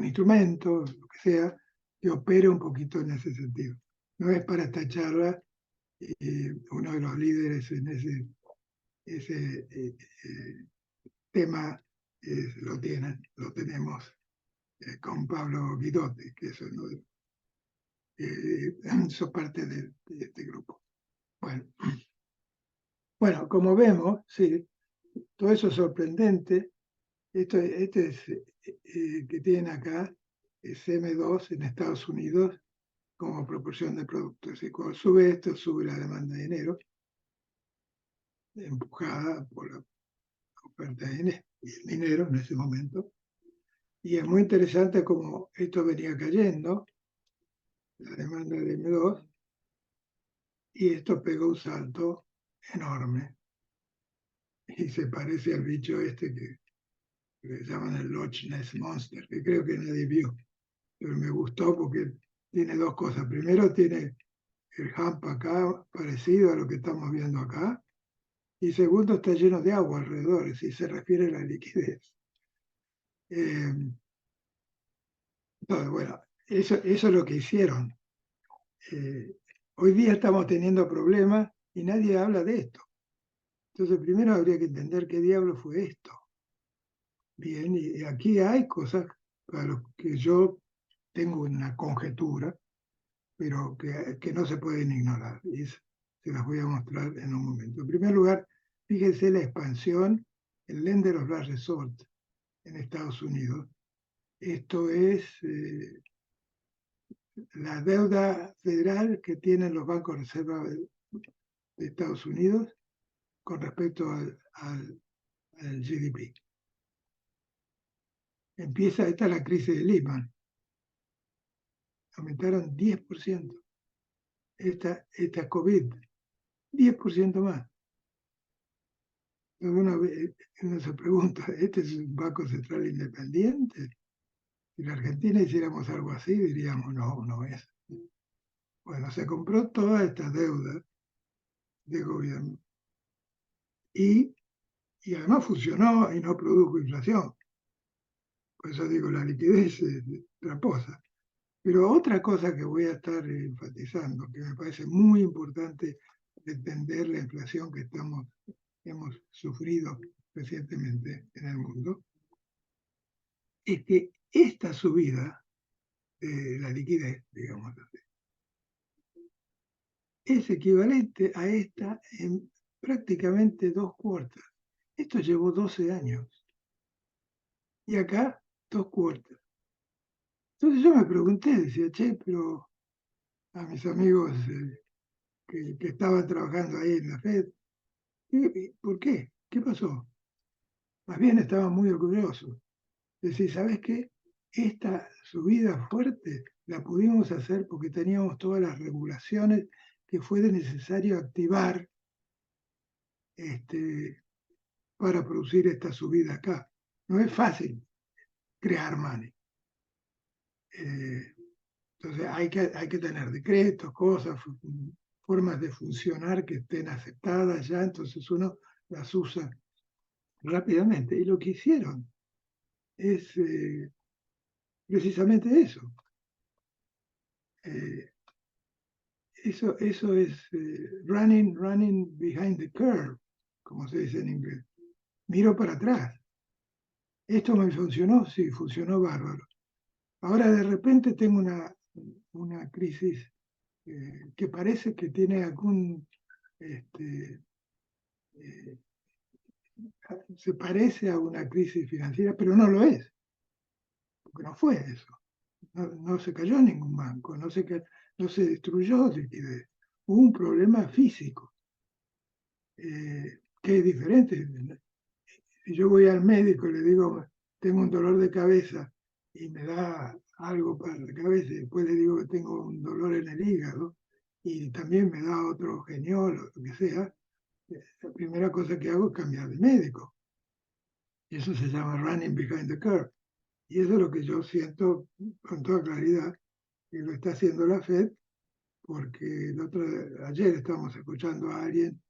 instrumento, lo que sea, que opere un poquito en ese sentido. No es para esta charla, uno de los líderes en ese tema lo tenemos con Pablo Guidotti, que es uno de sos parte de este grupo. Bueno, como vemos, sí, todo eso es sorprendente. Este es, que tienen acá es M2 en Estados Unidos como proporción de productos. Es decir, cuando sube esto, sube la demanda de dinero, empujada por la oferta de dinero en ese momento. Y es muy interesante cómo esto venía cayendo, la demanda de M2, y esto pegó un salto enorme. Y se parece al bicho que le llaman el Loch Ness Monster, que creo que nadie vio. Pero me gustó porque tiene dos cosas. Primero tiene el hump acá, parecido a lo que estamos viendo acá. Y segundo, está lleno de agua alrededor, si se refiere a la liquidez. Entonces, bueno, eso es lo que hicieron. Hoy día estamos teniendo problemas y nadie habla de esto. Entonces, primero habría que entender qué diablo fue esto. Bien, y aquí hay cosas para las que yo tengo una conjetura, pero que no se pueden ignorar. Y se las voy a mostrar en un momento. En primer lugar, fíjense la expansión, el lender of last resort en Estados Unidos. Esto es la deuda federal que tienen los bancos de reserva de Estados Unidos con respecto al GDP. Esta es la crisis de Lehman. Aumentaron 10%. Esta COVID, 10% más. Uno se pregunta, ¿este es un banco central independiente? Si en la Argentina hiciéramos algo así, diríamos, no, no es. Bueno, se compró toda esta deuda de gobierno y además funcionó y no produjo inflación. Por eso digo, la liquidez es tramposa. Pero otra cosa que voy a estar enfatizando, que me parece muy importante entender la inflación que hemos sufrido recientemente en el mundo, es que esta subida de la liquidez, digamos así, es equivalente a esta en prácticamente 2/4. Esto llevó 12 años. Y acá 2/4. Entonces yo me pregunté, decía, che, pero a mis amigos que estaban trabajando ahí en la FED, ¿por qué? ¿Qué pasó? Más bien estaban muy orgullosos. Es decir, ¿sabes qué? Esta subida fuerte la pudimos hacer porque teníamos todas las regulaciones que fue necesario activar para producir esta subida acá. No es fácil crear money. Entonces hay que tener decretos, cosas, formas de funcionar que estén aceptadas ya, entonces uno las usa rápidamente. Y lo que hicieron es precisamente eso. Eso es running behind the curve, como se dice en inglés. Miro para atrás. ¿Esto me funcionó? Sí, funcionó bárbaro. Ahora de repente tengo una crisis que parece que tiene se parece a una crisis financiera, pero no lo es, porque no fue eso. No se cayó ningún banco, no se destruyó liquidez. Hubo un problema físico, que es diferente. Si yo voy al médico y le digo, tengo un dolor de cabeza y me da algo para la cabeza, y después le digo que tengo un dolor en el hígado y también me da otro geniol o lo que sea, la primera cosa que hago es cambiar de médico. Y eso se llama running behind the curve. Y eso es lo que yo siento con toda claridad, que lo está haciendo la Fed, porque ayer estábamos escuchando a alguien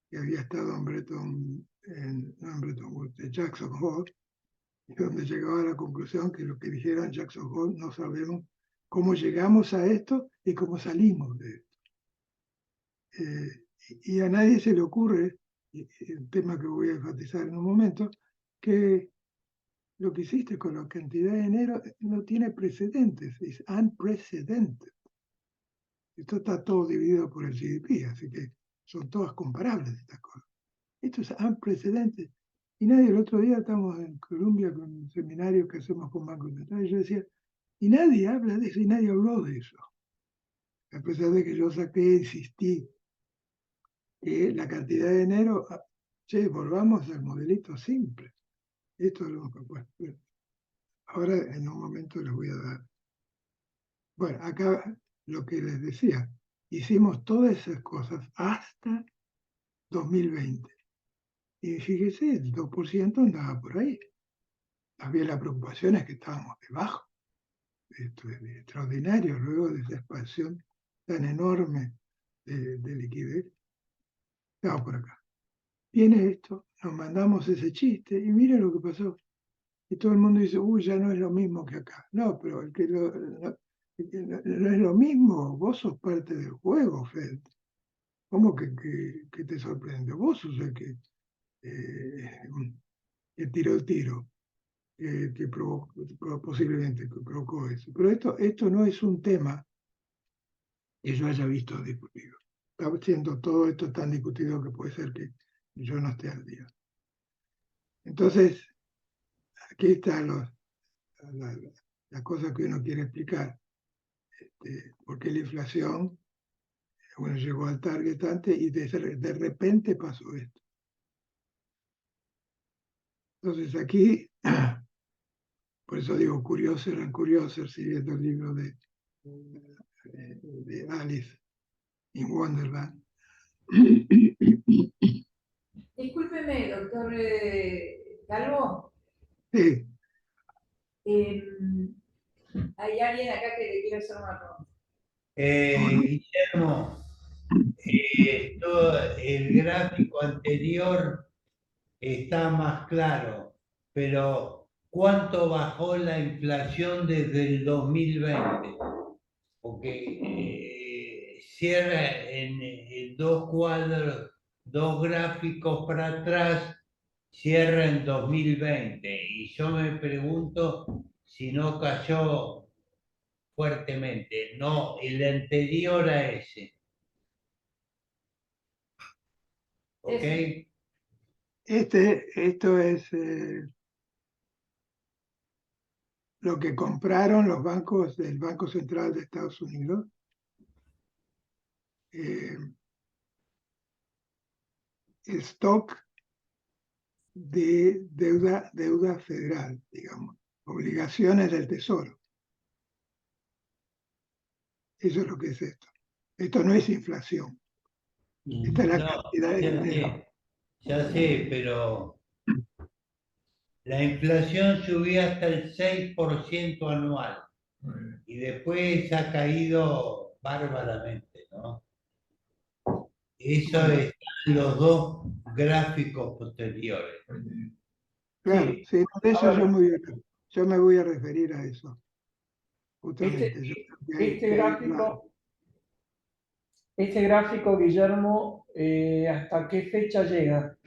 que había estado en Bretton Woods, en Jackson Hole, y donde llegaba a la conclusión que lo que dijeron en Jackson Hole no sabemos cómo llegamos a esto y cómo salimos de esto. Y a nadie se le ocurre, el tema que voy a enfatizar en un momento, que lo que hiciste con la cantidad de dinero no tiene precedentes, es unprecedented. Esto está todo dividido por el GDP, así que son todas comparables estas cosas. Esto es unprecedented. Y nadie, el otro día estamos en Colombia con un seminario que hacemos con Banco Central, y yo decía, y nadie habla de eso, y nadie habló de eso. A pesar de que yo insistí, que la cantidad de dinero, volvamos al modelito simple. Esto es lo que pues, ahora en un momento les voy a dar. Bueno, acá lo que les decía, hicimos todas esas cosas hasta 2020. Y fíjese, el 2% andaba por ahí. Había la preocupación es que estábamos debajo. Esto es extraordinario, luego de esa expansión tan enorme de liquidez. Estamos por acá. Viene esto, nos mandamos ese chiste y miren lo que pasó. Y todo el mundo dice, uy, ya no es lo mismo que acá. No, pero no es lo mismo. Vos sos parte del juego, Fed. ¿Cómo que te sorprende? Vos sos el que tiró el tiro, que posiblemente provocó eso. Pero esto no es un tema que yo haya visto discutido. Está siendo todo esto tan discutido que puede ser que yo no esté al día. Entonces, aquí está la cosa que uno quiere explicar. ¿Por qué la inflación llegó al target antes y de repente pasó esto? Entonces aquí, por eso digo Curiosity and Curiosity, siguiendo el libro de Alice in Wonderland. Discúlpeme, doctor Calvo. Sí, Hay alguien acá que le quiere hacer una pregunta. Guillermo, el gráfico anterior está más claro, pero ¿cuánto bajó la inflación desde el 2020? Porque cierra en dos cuadros, dos gráficos para atrás, cierra en 2020. Y yo me pregunto si no cayó fuertemente. No, el anterior a ese. ¿Ok? esto es lo que compraron los bancos del Banco Central de Estados Unidos. Stock de deuda federal, digamos, obligaciones del Tesoro. Eso es lo que es esto. Esto no es inflación. Esta es la cantidad de dinero. Ya sé, pero la inflación subió hasta el 6% anual y después ha caído bárbaramente, ¿no? Eso está en los dos gráficos posteriores. Claro, Sí. sí, de eso Ahora, yo me voy a referir a eso. Justamente. Yo creo que este gráfico, Guillermo, ¿hasta qué fecha llega?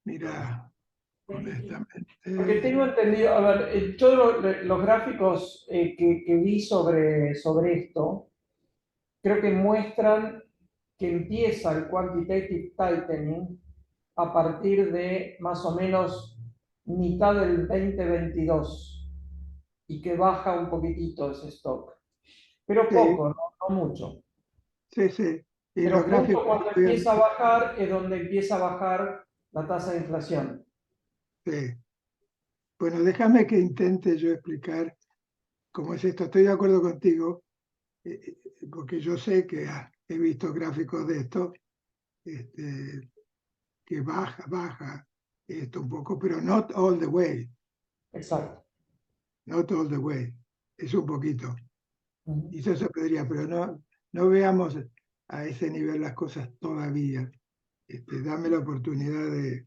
Mira, honestamente. Porque tengo entendido, a ver, todos los gráficos que vi sobre esto, creo que muestran que empieza el quantitative tightening a partir de más o menos mitad del 2022 y que baja un poquitito ese stock. Pero Sí. poco, no mucho. Sí, sí. Y Pero los gráficos justo cuando empieza a bajar es donde empieza a bajar la tasa de inflación. Sí. Bueno, déjame que intente yo explicar cómo es esto. Estoy de acuerdo contigo, porque yo sé que he visto gráficos de esto, que baja esto un poco, pero not all the way, Exacto. not all the way, es un poquito. Ujú. Y eso se podría, pero no veamos a ese nivel las cosas todavía. Dame la oportunidad de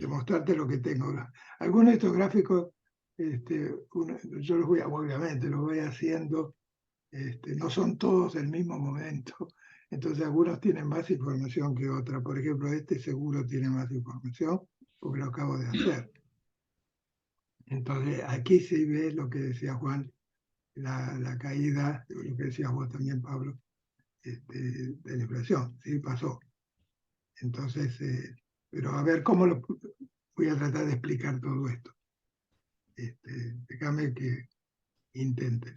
mostrarte lo que tengo. Algunos de estos gráficos, yo los voy, obviamente, los voy haciendo, no son todos del mismo momento. Entonces algunos tienen más información que otros. Por ejemplo, este seguro tiene más información porque lo acabo de hacer. Entonces aquí se ve lo que decía Juan, la caída, lo que decías vos también, Pablo, de la inflación. Sí, pasó. Entonces, pero a ver cómo voy a tratar de explicar todo esto. Déjame que intente.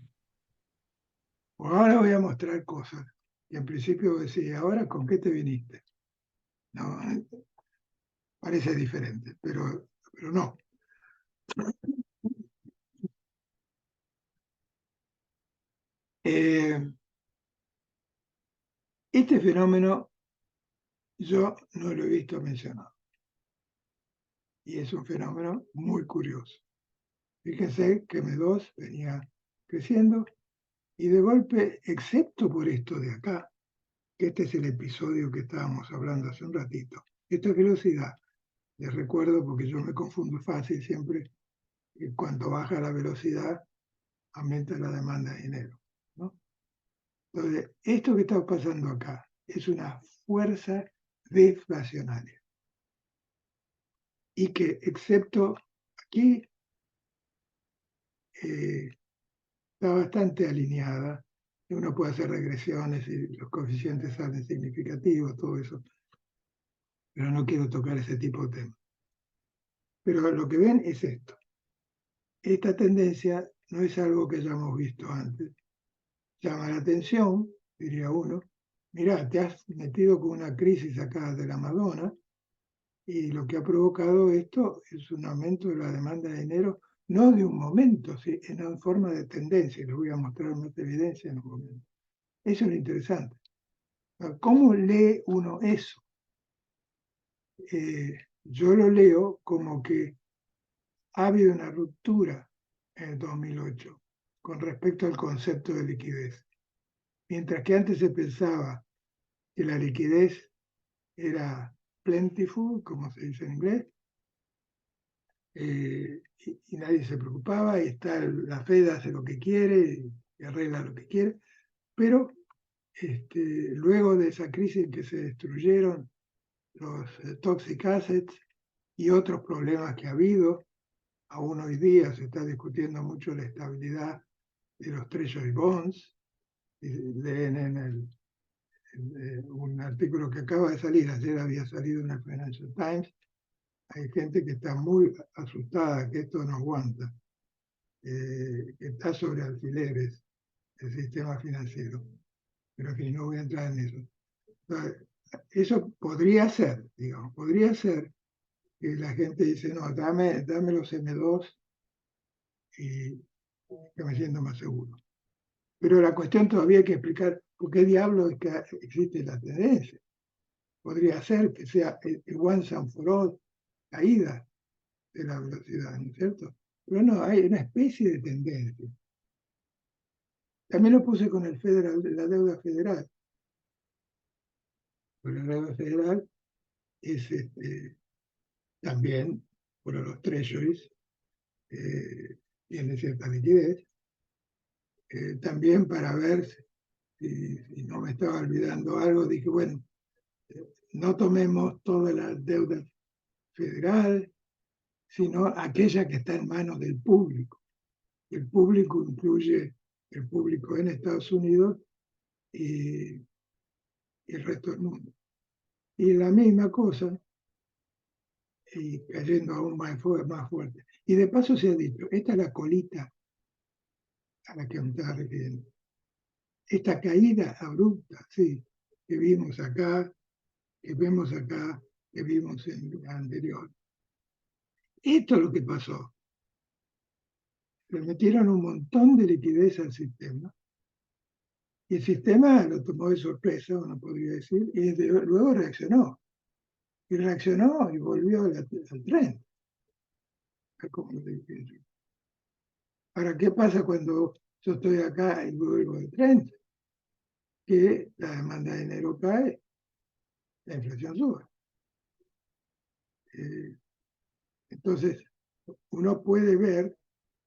Por ahora voy a mostrar cosas. Y en principio decía, ¿ahora con qué te viniste? No, parece diferente, pero no. Este fenómeno yo no lo he visto mencionado. Y es un fenómeno muy curioso. Fíjense que M2 venía creciendo y de golpe, excepto por esto de acá, que este es el episodio que estábamos hablando hace un ratito, esta velocidad, les recuerdo porque yo me confundo fácil siempre, que cuando baja la velocidad aumenta la demanda de dinero, ¿no? Entonces, esto que está pasando acá es una fuerza deflacionaria y que excepto aquí está bastante alineada. Uno puede hacer regresiones y los coeficientes salen significativos, todo eso, pero no quiero tocar ese tipo de temas. Pero lo que ven es esto. Esta tendencia no es algo que hayamos visto antes. Llama la atención, diría uno. Mirá, te has metido con una crisis acá de la Madonna y lo que ha provocado esto es un aumento de la demanda de dinero, no de un momento, ¿sí? En forma de tendencia. Les voy a mostrar más evidencia en un momento. Eso es lo interesante. ¿Cómo lee uno eso? Yo lo leo como que ha habido una ruptura en el 2008 con respecto al concepto de liquidez. Mientras que antes se pensaba que la liquidez era plentiful, como se dice en inglés, y nadie se preocupaba, y la Fed hace lo que quiere y arregla lo que quiere, pero luego de esa crisis en que se destruyeron los toxic assets y otros problemas que ha habido, aún hoy día se está discutiendo mucho la estabilidad de los treasury bonds. Leen en un artículo que acaba de salir, ayer había salido en el Financial Times, hay gente que está muy asustada que esto no aguanta, que está sobre alfileres el sistema financiero. Pero en fin, no voy a entrar en eso. Entonces, eso podría ser, digamos, podría ser que la gente dice, no, dame los M2 y que me siento más seguro. Pero la cuestión todavía hay que explicar por qué diablos es que existe la tendencia. Podría ser que sea el once and for all, caída de la velocidad, ¿no es cierto? Pero no, hay una especie de tendencia. También lo puse con el federal, la deuda federal. Pero la deuda federal es también, por los treasuries, tiene cierta liquidez. También para ver si no me estaba olvidando algo, dije, bueno, no tomemos toda la deuda federal, sino aquella que está en manos del público. El público incluye el público en Estados Unidos y el resto del mundo. Y la misma cosa, y cayendo aún más fuerte. Y de paso se ha dicho, esta es la colita a la que me estaba refiriendo. Esta caída abrupta, sí, que vimos acá, que vemos acá, que vimos en la anterior. Esto es lo que pasó. Le metieron un montón de liquidez al sistema Y el sistema lo tomó de sorpresa, uno podría decir, y luego reaccionó. Y reaccionó y volvió al tren. Ahora, ¿qué pasa cuando yo estoy acá y vuelvo al tren? Que la demanda de dinero cae, la inflación sube. Entonces, uno puede ver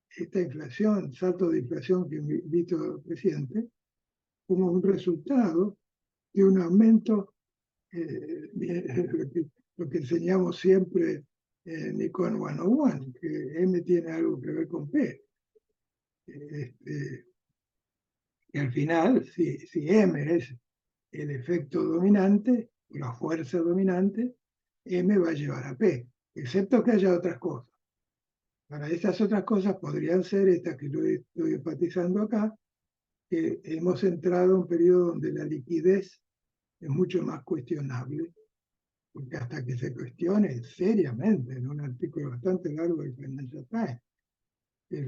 esta inflación, salto de inflación que invito al presidente, como un resultado de un aumento, lo que enseñamos siempre en Econ 101, que M tiene algo que ver con P. Y al final, si M es el efecto dominante, la fuerza dominante, M va a llevar a P, excepto que haya otras cosas. Para estas otras cosas podrían ser estas que yo estoy enfatizando acá, que hemos entrado en un periodo donde la liquidez es mucho más cuestionable, porque hasta que se cuestione seriamente en un artículo bastante largo del Financial Times, que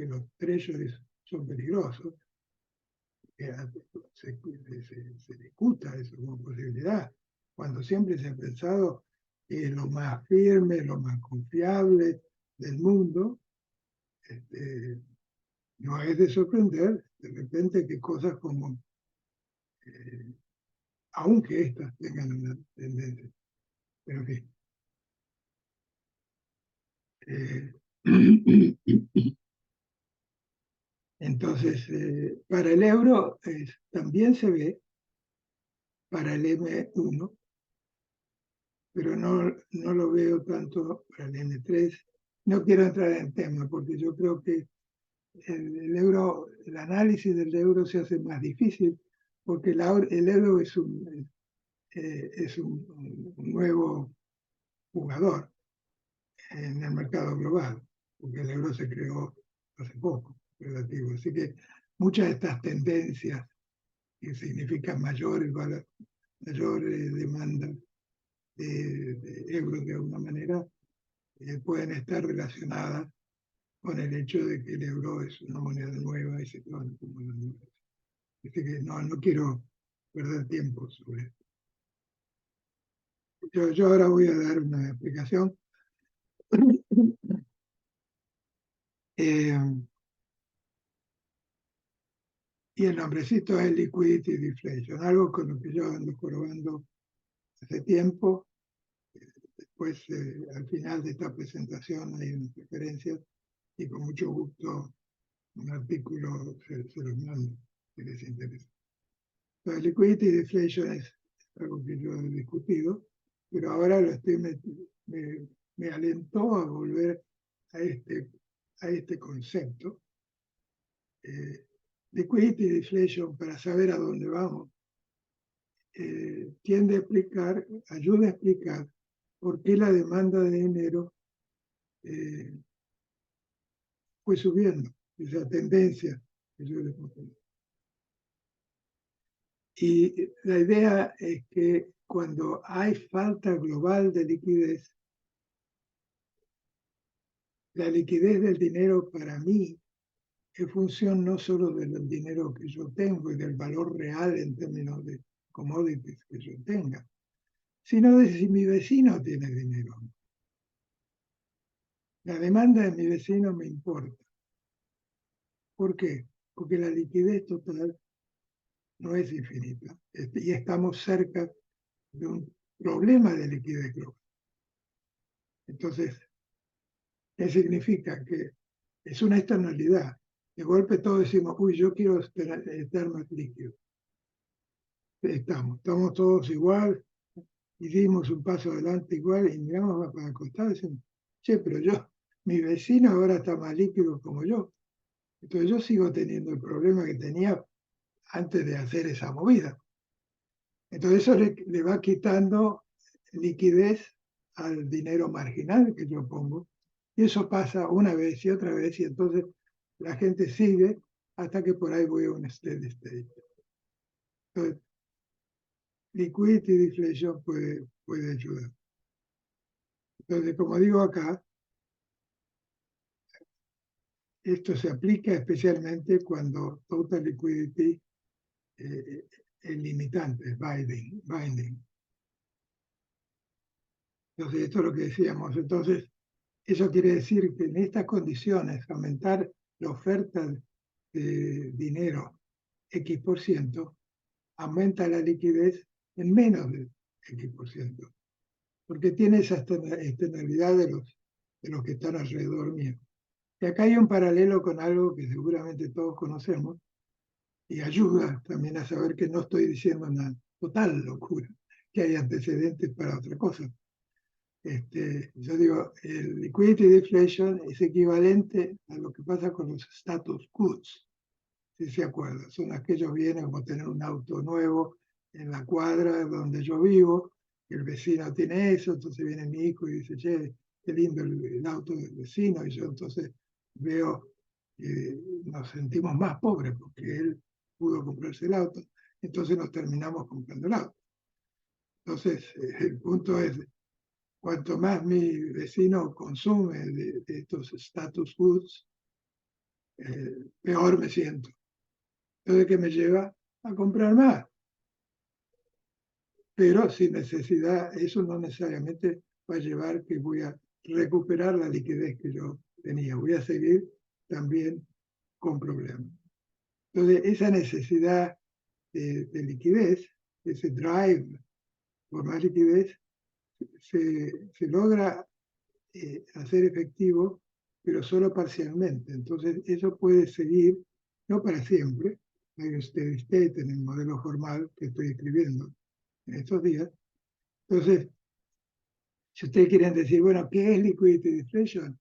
los treasuries son peligrosos, que se discuta eso como posibilidad, cuando siempre se ha pensado que lo más firme, lo más confiable del mundo. No es de sorprender de repente que cosas como, aunque estas tengan una tendencia, pero en fin. Entonces, para el euro también se ve, para el M1, pero no lo veo tanto para el M3. No quiero entrar en tema porque yo creo que el euro, el análisis del euro se hace más difícil porque el euro es un nuevo jugador en el mercado global, porque el euro se creó hace poco, relativo. Así que muchas de estas tendencias que significan mayor demanda de euros de alguna manera, pueden estar relacionadas con el hecho de que el euro es una moneda nueva y se toma como la nueva. Así que no quiero perder tiempo sobre esto. Yo ahora voy a dar una explicación. Y el nombrecito es Liquidity Deflation, algo con lo que yo ando jorobando hace tiempo. Después, al final de esta presentación, hay unas referencias y con mucho gusto un artículo se los mando, si les interesa. La Liquidity Deflation es algo que yo he discutido, pero ahora me alentó a volver a este concepto. Liquidity Deflation, para saber a dónde vamos, tiende a explicar, ayuda a explicar por qué la demanda de dinero fue subiendo, esa tendencia que yo les mostré. Y la idea es que cuando hay falta global de liquidez, la liquidez del dinero para mí es función no solo del dinero que yo tengo y del valor real en términos de commodities que yo tenga, sino de si mi vecino tiene dinero. La demanda de mi vecino me importa. ¿Por qué? Porque la liquidez total no es infinita y estamos cerca de un problema de liquidez global. Entonces, ¿qué significa? Que es una externalidad. De golpe todos decimos, uy, yo quiero estar más líquido. Estamos todos igual, y dimos un paso adelante igual y miramos para el costado y decimos, che, pero mi vecino ahora está más líquido como yo. Entonces yo sigo teniendo el problema que tenía antes de hacer esa movida. Entonces eso le va quitando liquidez al dinero marginal que yo pongo, y eso pasa una vez y otra vez, y entonces la gente sigue hasta que por ahí voy a un steady state. Entonces, liquidity deflation puede ayudar. Entonces, como digo acá, esto se aplica especialmente cuando total liquidity es limitante, es binding. Entonces, esto es lo que decíamos. Entonces, eso quiere decir que en estas condiciones, aumentar la oferta de dinero X%, aumenta la liquidez en menos de X%, porque tiene esa externalidad de los que están alrededor mío. Y acá hay un paralelo con algo que seguramente todos conocemos y ayuda también a saber que no estoy diciendo una total locura, que hay antecedentes para otra cosa. Yo digo, el liquidity deflation es equivalente a lo que pasa con los status goods, si se acuerdan. Son aquellos bienes como tener un auto nuevo en la cuadra donde yo vivo, el vecino tiene eso, entonces viene mi hijo y dice, che, qué lindo el auto del vecino, y yo entonces veo que nos sentimos más pobres porque él pudo comprarse el auto, entonces nos terminamos comprando el auto. Entonces, el punto es, cuanto más mi vecino consume de estos status goods, peor me siento. Entonces, ¿qué me lleva? A comprar más. Pero sin necesidad, eso no necesariamente va a llevar que voy a recuperar la liquidez que yo tenía. Voy a seguir también con problemas. Entonces, esa necesidad de liquidez, ese drive por más liquidez, se logra hacer efectivo, pero solo parcialmente. Entonces, eso puede seguir, no para siempre. Hay un steady state en el modelo formal que estoy escribiendo en estos días. Entonces, si ustedes quieren decir, bueno, ¿qué es liquidity deflation?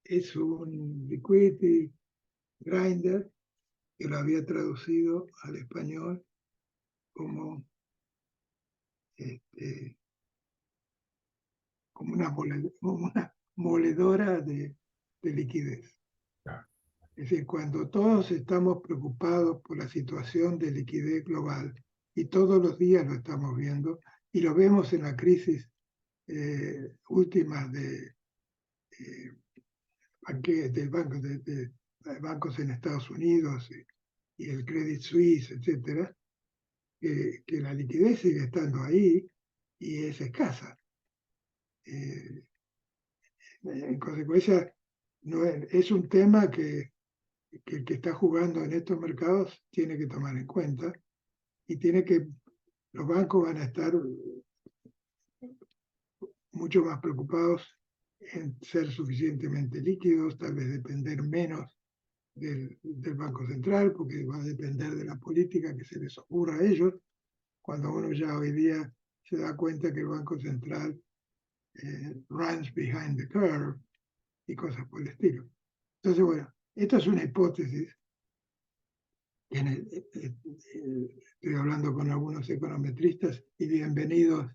Es un liquidity grinder, que lo había traducido al español como, como una moledora de liquidez. Es decir, cuando todos estamos preocupados por la situación de liquidez global, y todos los días lo estamos viendo, y lo vemos en la crisis última de bancos en Estados Unidos y el Credit Suisse, etcétera, que la liquidez sigue estando ahí y es escasa. En consecuencia, no es un tema que el que está jugando en estos mercados tiene que tomar en cuenta y los bancos van a estar mucho más preocupados en ser suficientemente líquidos, tal vez depender menos del Banco Central, porque va a depender de la política que se les ocurra a ellos, cuando uno ya hoy día se da cuenta que el Banco Central runs behind the curve y cosas por el estilo. Entonces, bueno, esta es una hipótesis. Estoy hablando con algunos econometristas y bienvenidos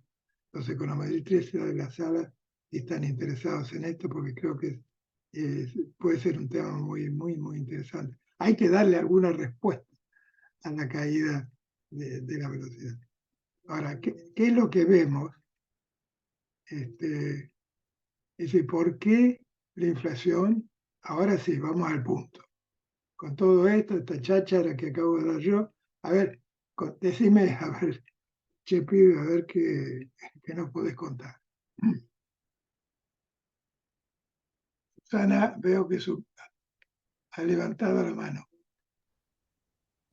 los econometristas de la sala si están interesados en esto, porque creo que puede ser un tema muy, muy, muy interesante. Hay que darle alguna respuesta a la caída de la velocidad. Ahora, ¿qué es lo que vemos? Es decir, ¿por qué la inflación? Ahora sí, vamos al punto. Con todo esto, esta cháchara que acabo de dar yo, a ver, decime, a ver, che pibe, a ver qué nos podés contar. Susana, veo que ha levantado la mano.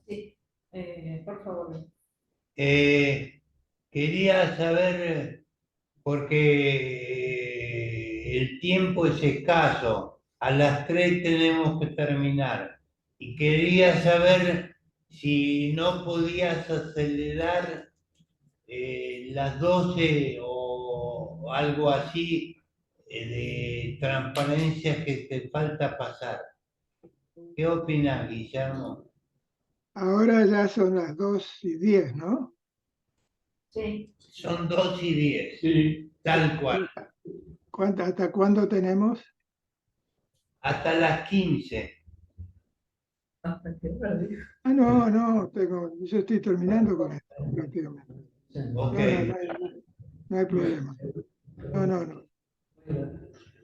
Sí, por favor. Quería saber, porque el tiempo es escaso, a las 3 tenemos que terminar, y quería saber si no podías acelerar las 12 o algo así de transparencia que te falta pasar. ¿Qué opinas, Guillermo? Ahora ya son las 2:10, ¿no? Sí. Son 2:10, Sí. tal cual. ¿Hasta cuándo tenemos? Hasta las 15. No, yo estoy terminando con esto, prácticamente. Ok. No hay problema.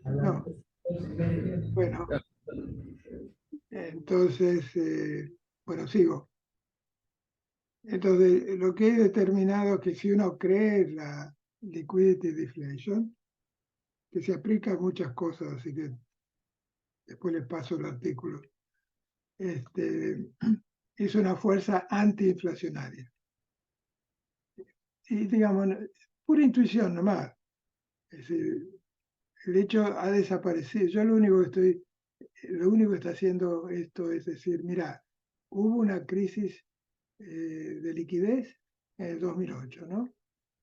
No. Bueno, Entonces, bueno, sigo. Entonces, lo que he determinado es que si uno cree en la liquidity deflation, que se aplica a muchas cosas, así que después les paso el artículo, es una fuerza antiinflacionaria. Y digamos, pura intuición nomás. Es decir, el hecho ha desaparecido. Yo lo único que está haciendo esto es decir, mira, hubo una crisis de liquidez en el 2008, ¿no?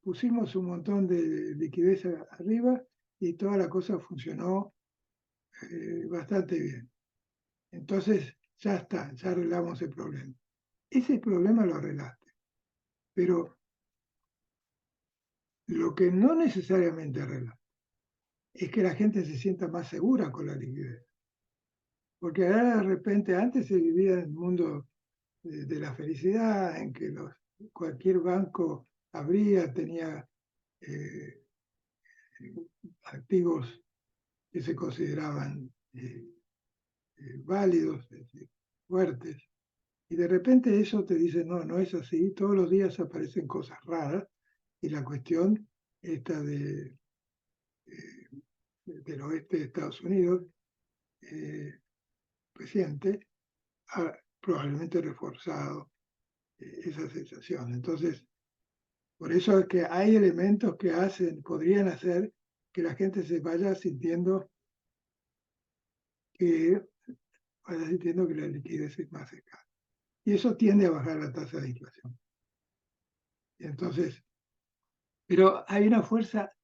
Pusimos un montón de liquidez arriba y toda la cosa funcionó bastante bien. Entonces, ya está, ya arreglamos el problema. Ese problema lo arreglaste, pero lo que no necesariamente arregla es que la gente se sienta más segura con la liquidez. Porque ahora de repente antes se vivía en el mundo de la felicidad, en que cualquier banco abría, tenía activos que se consideraban válidos, es decir, fuertes. Y de repente eso te dice, no, no es así, todos los días aparecen cosas raras y la cuestión esta del oeste de Estados Unidos reciente ha probablemente reforzado esa sensación. Entonces, por eso es que hay elementos que podrían hacer que la gente se vaya sintiendo que la liquidez es más escasa. Y eso tiende a bajar la tasa de inflación. Entonces, pero hay una fuerza,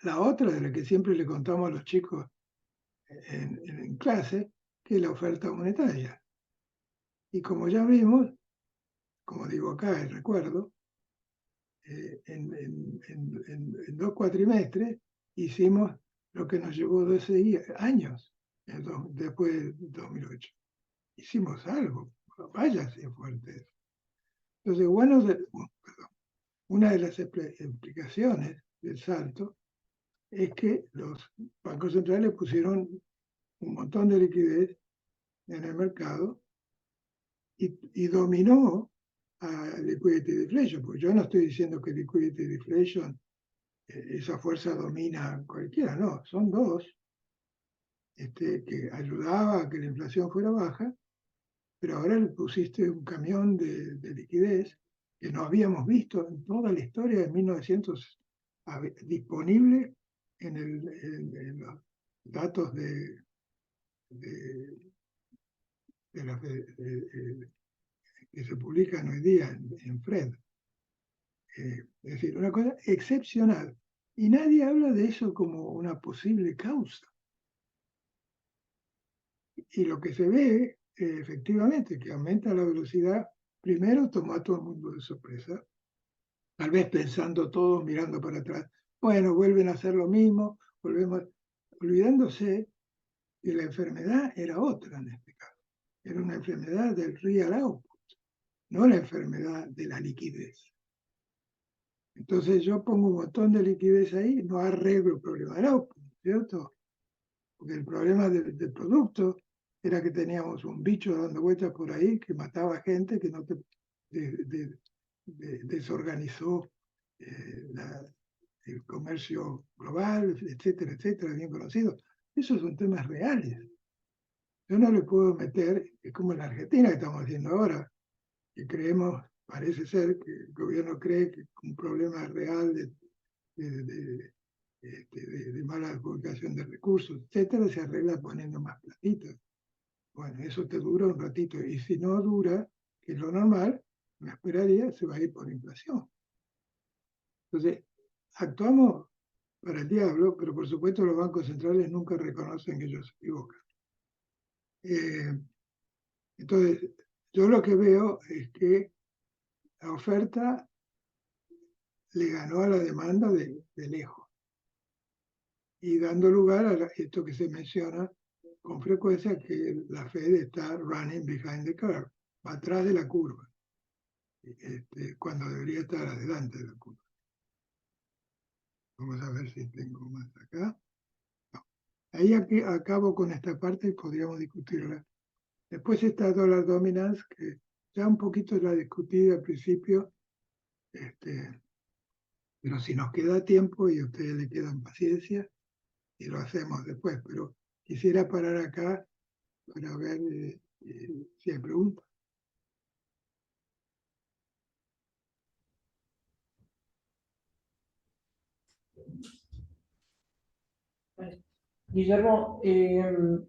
la otra de la que siempre le contamos a los chicos en clase, que es la oferta monetaria. Y como ya vimos, como digo acá, el recuerdo, en 2 cuatrimestres hicimos lo que nos llevó 12 años después de 2008. Hicimos algo, vaya si es fuerte eso. Entonces, una de las explicaciones del salto es que los bancos centrales pusieron un montón de liquidez en el mercado y dominó a liquidity deflation, porque yo no estoy diciendo que liquidity deflation, esa fuerza domina a cualquiera, no, son dos que ayudaba a que la inflación fuera baja, pero ahora le pusiste un camión de liquidez que no habíamos visto en toda la historia de 1900 disponible en los datos de que se publican hoy día en FRED. Es decir, una cosa excepcional. Y nadie habla de eso como una posible causa. Y lo que se ve, efectivamente, que aumenta la velocidad, primero tomó a todo el mundo de sorpresa, tal vez pensando todos, mirando para atrás, bueno, vuelven a hacer lo mismo, volvemos, olvidándose que la enfermedad era otra en este caso. Era una enfermedad del real output, no la enfermedad de la liquidez. Entonces yo pongo un montón de liquidez ahí, no arreglo el problema del output, ¿cierto? Porque el problema del producto era que teníamos un bicho dando vueltas por ahí que mataba gente, que no desorganizó el comercio global, etcétera, etcétera, bien conocido. Esos son temas reales. Yo no le puedo meter, es como en la Argentina que estamos haciendo ahora, que creemos, parece ser que el gobierno cree que un problema real de mala adjudicación de recursos, etcétera, se arregla poniendo más platitas. Bueno, eso te dura un ratito, y si no dura, que es lo normal, me esperaría, se va a ir por inflación. Entonces, actuamos para el diablo, pero por supuesto los bancos centrales nunca reconocen que ellos se equivocan. Entonces, yo lo que veo es que la oferta le ganó a la demanda de lejos y dando lugar a esto que se menciona con frecuencia, que la Fed está running behind the curve, va atrás de la curva, cuando debería estar adelante de la curva. Vamos a ver si tengo más acá. No. Ahí acabo con esta parte y podríamos discutirla Después está Dollar Dominance, que ya un poquito la discutí al principio, pero si nos queda tiempo y a ustedes le quedan paciencia, y lo hacemos después. Pero quisiera parar acá para ver si hay preguntas. Guillermo, esta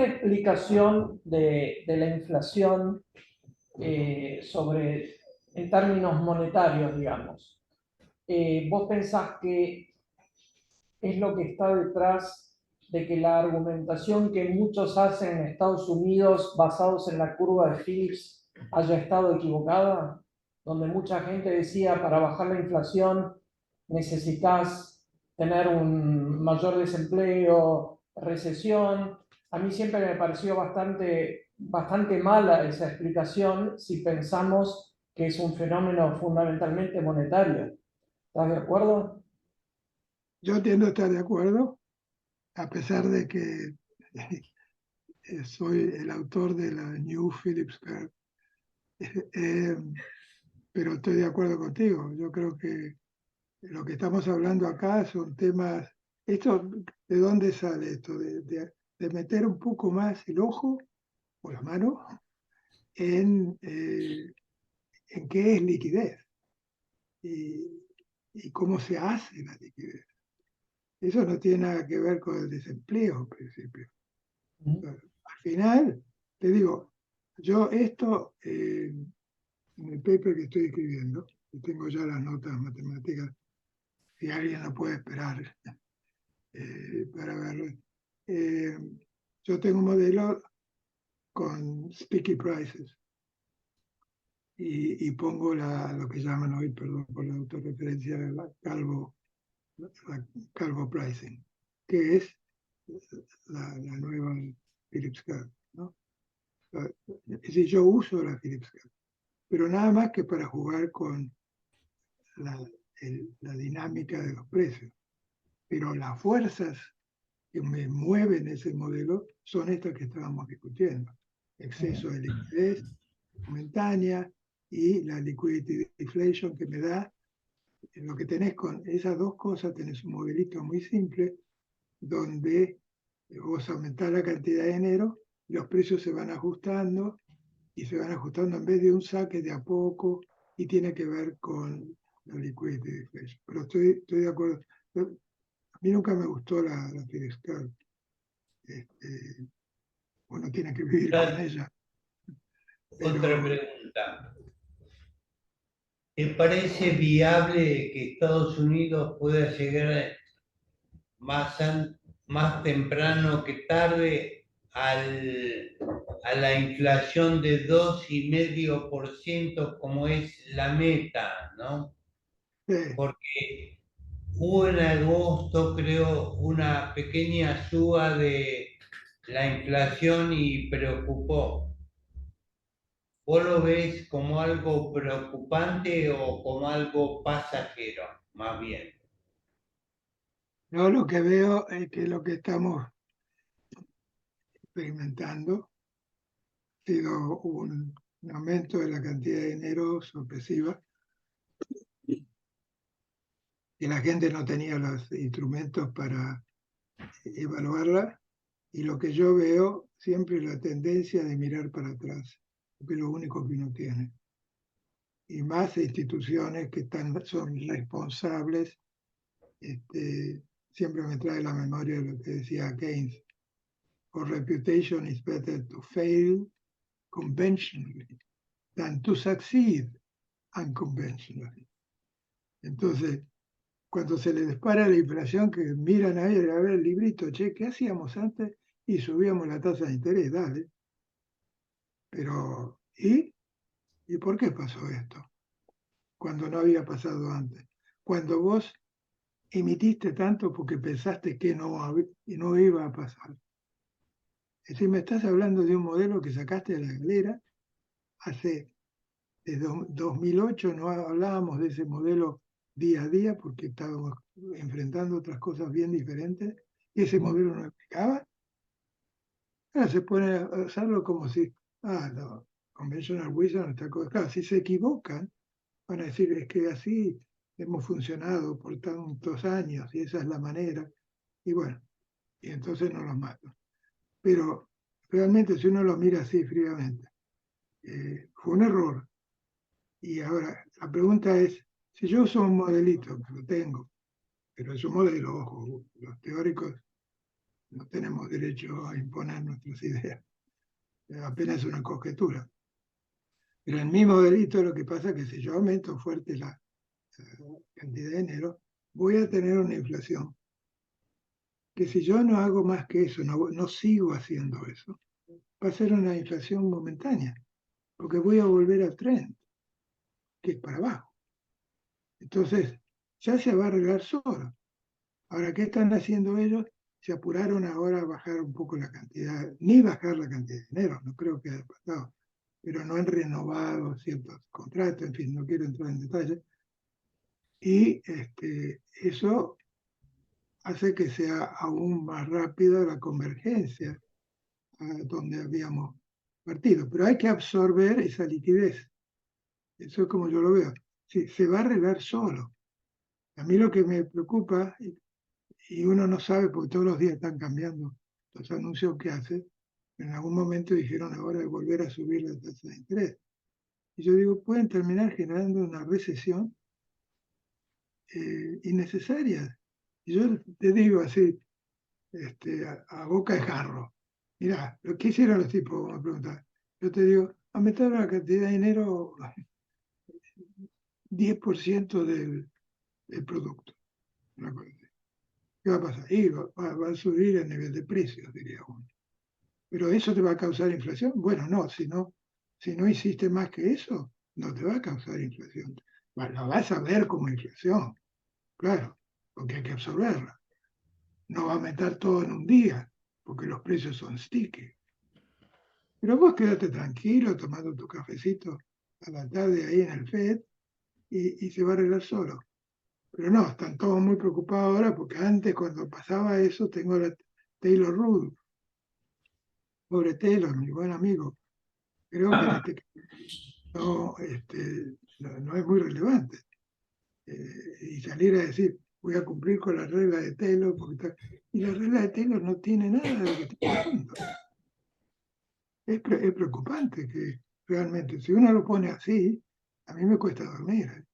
explicación de la inflación en términos monetarios, digamos, ¿vos pensás que es lo que está detrás de que la argumentación que muchos hacen en Estados Unidos basados en la curva de Phillips haya estado equivocada? Donde mucha gente decía, para bajar la inflación necesitas tener un mayor desempleo, recesión. A mí siempre me pareció bastante mala esa explicación si pensamos que es un fenómeno fundamentalmente monetario. ¿Estás de acuerdo? Yo tiendo a estar de acuerdo, a pesar de que soy el autor de la New Phillips Curve. Pero estoy de acuerdo contigo. Yo creo que lo que estamos hablando acá son temas. ¿De dónde sale esto? De meter un poco más el ojo o la mano en qué es liquidez y cómo se hace la liquidez. Eso no tiene nada que ver con el desempleo, en principio. Al final, te digo, yo esto, en el paper que estoy escribiendo, y tengo ya las notas matemáticas, si alguien no puede esperar para verlo. Yo tengo un modelo con sticky prices y pongo lo que llaman hoy, perdón por la autorreferencia, la calvo pricing, que es la nueva Phillips Curve, ¿no? Es decir, yo uso la Phillips Curve, pero nada más que para jugar con la dinámica de los precios. Pero las fuerzas que me mueven ese modelo son estas que estábamos discutiendo. Exceso de liquidez momentánea y la liquidity deflation que me da. Lo que tenés con esas dos cosas, tenés un modelito muy simple donde vos aumentás la cantidad de dinero, los precios se van ajustando y se van ajustando en vez de un saque de a poco y tiene que ver con la liquidity deflation. Pero estoy de acuerdo. A mí nunca me gustó la Phillips Curve. Uno tiene que vivir con ella. Otra Pero pregunta. ¿Te parece viable que Estados Unidos pueda llegar más temprano que tarde a la inflación de 2,5% como es la meta, ¿no? Porque hubo en agosto, creo, una pequeña suba de la inflación y preocupó. ¿Vos lo ves como algo preocupante o como algo pasajero, más bien? yo lo que veo es que lo que estamos experimentando ha sido un aumento de la cantidad de dinero sorpresiva y la gente no tenía los instrumentos para evaluarla. Y lo que yo veo siempre es la tendencia de mirar para atrás, porque es lo único que uno tiene. Y más instituciones que son responsables, siempre me trae la memoria de lo que decía Keynes. For reputation is better to fail conventionally than to succeed unconventionally. Entonces, cuando se les dispara la inflación, que miran ahí a ver el librito, che, ¿qué hacíamos antes? Y subíamos la tasa de interés, dale. Pero, ¿y por qué pasó esto? Cuando no había pasado antes. Cuando vos emitiste tanto porque pensaste que no iba a pasar. Es decir, me estás hablando de un modelo que sacaste de la galera desde 2008, no hablábamos de ese modelo día a día porque estábamos enfrentando otras cosas bien diferentes y ese modelo no explicaba. Ahora se pone a usarlo como si, no, conventional wisdom está claro, si se equivocan, van a decir, es que así hemos funcionado por tantos años y esa es la manera, y bueno, y entonces no los matan. Pero realmente si uno lo mira así fríamente, fue un error. Y ahora, la pregunta es, si yo uso un modelito, que lo tengo, pero es un modelo, ojo, los teóricos no tenemos derecho a imponer nuestras ideas, apenas una conjetura. Pero en mi modelito lo que pasa es que si yo aumento fuerte la cantidad de dinero, voy a tener una inflación. Que si yo no hago más que eso, no sigo haciendo eso, va a ser una inflación momentánea, porque voy a volver al trend, que es para abajo. Entonces, ya se va a arreglar solo. Ahora, ¿qué están haciendo ellos? Se apuraron ahora a bajar un poco la cantidad, ni bajar la cantidad de dinero, no creo que haya pasado, pero no han renovado ciertos contratos, en fin, no quiero entrar en detalle. Y eso hace que sea aún más rápida la convergencia a donde habíamos partido. Pero hay que absorber esa liquidez. Eso es como yo lo veo. Sí, se va a arreglar solo. A mí lo que me preocupa, y uno no sabe porque todos los días están cambiando los anuncios que hacen, en algún momento dijeron ahora de volver a subir la tasa de interés. Y yo digo, pueden terminar generando una recesión innecesaria. Y yo te digo así, a boca de jarro. Mirá, lo que hicieron los tipos, me preguntan. Yo te digo, aumentaron la cantidad de dinero 10% del producto. Una cosa así. ¿Qué va a pasar? Y va a subir el nivel de precios, diría uno. ¿Pero eso te va a causar inflación? Bueno, no, si no hiciste más que eso, no te va a causar inflación. La vas a ver como inflación, claro, porque hay que absorberla. No va a aumentar todo en un día, porque los precios son sticky. Pero vos quédate tranquilo tomando tu cafecito a la tarde ahí en el FED y se va a arreglar solo. Pero no, están todos muy preocupados ahora porque antes cuando pasaba eso tengo a Taylor Rudd, pobre Taylor, mi buen amigo. Creo que en este caso no es muy relevante. Y salir a decir, voy a cumplir con la regla de Taylor, y la regla de Taylor no tiene nada de lo que está pasando. Es preocupante que realmente, si uno lo pone así, a mí me cuesta dormir.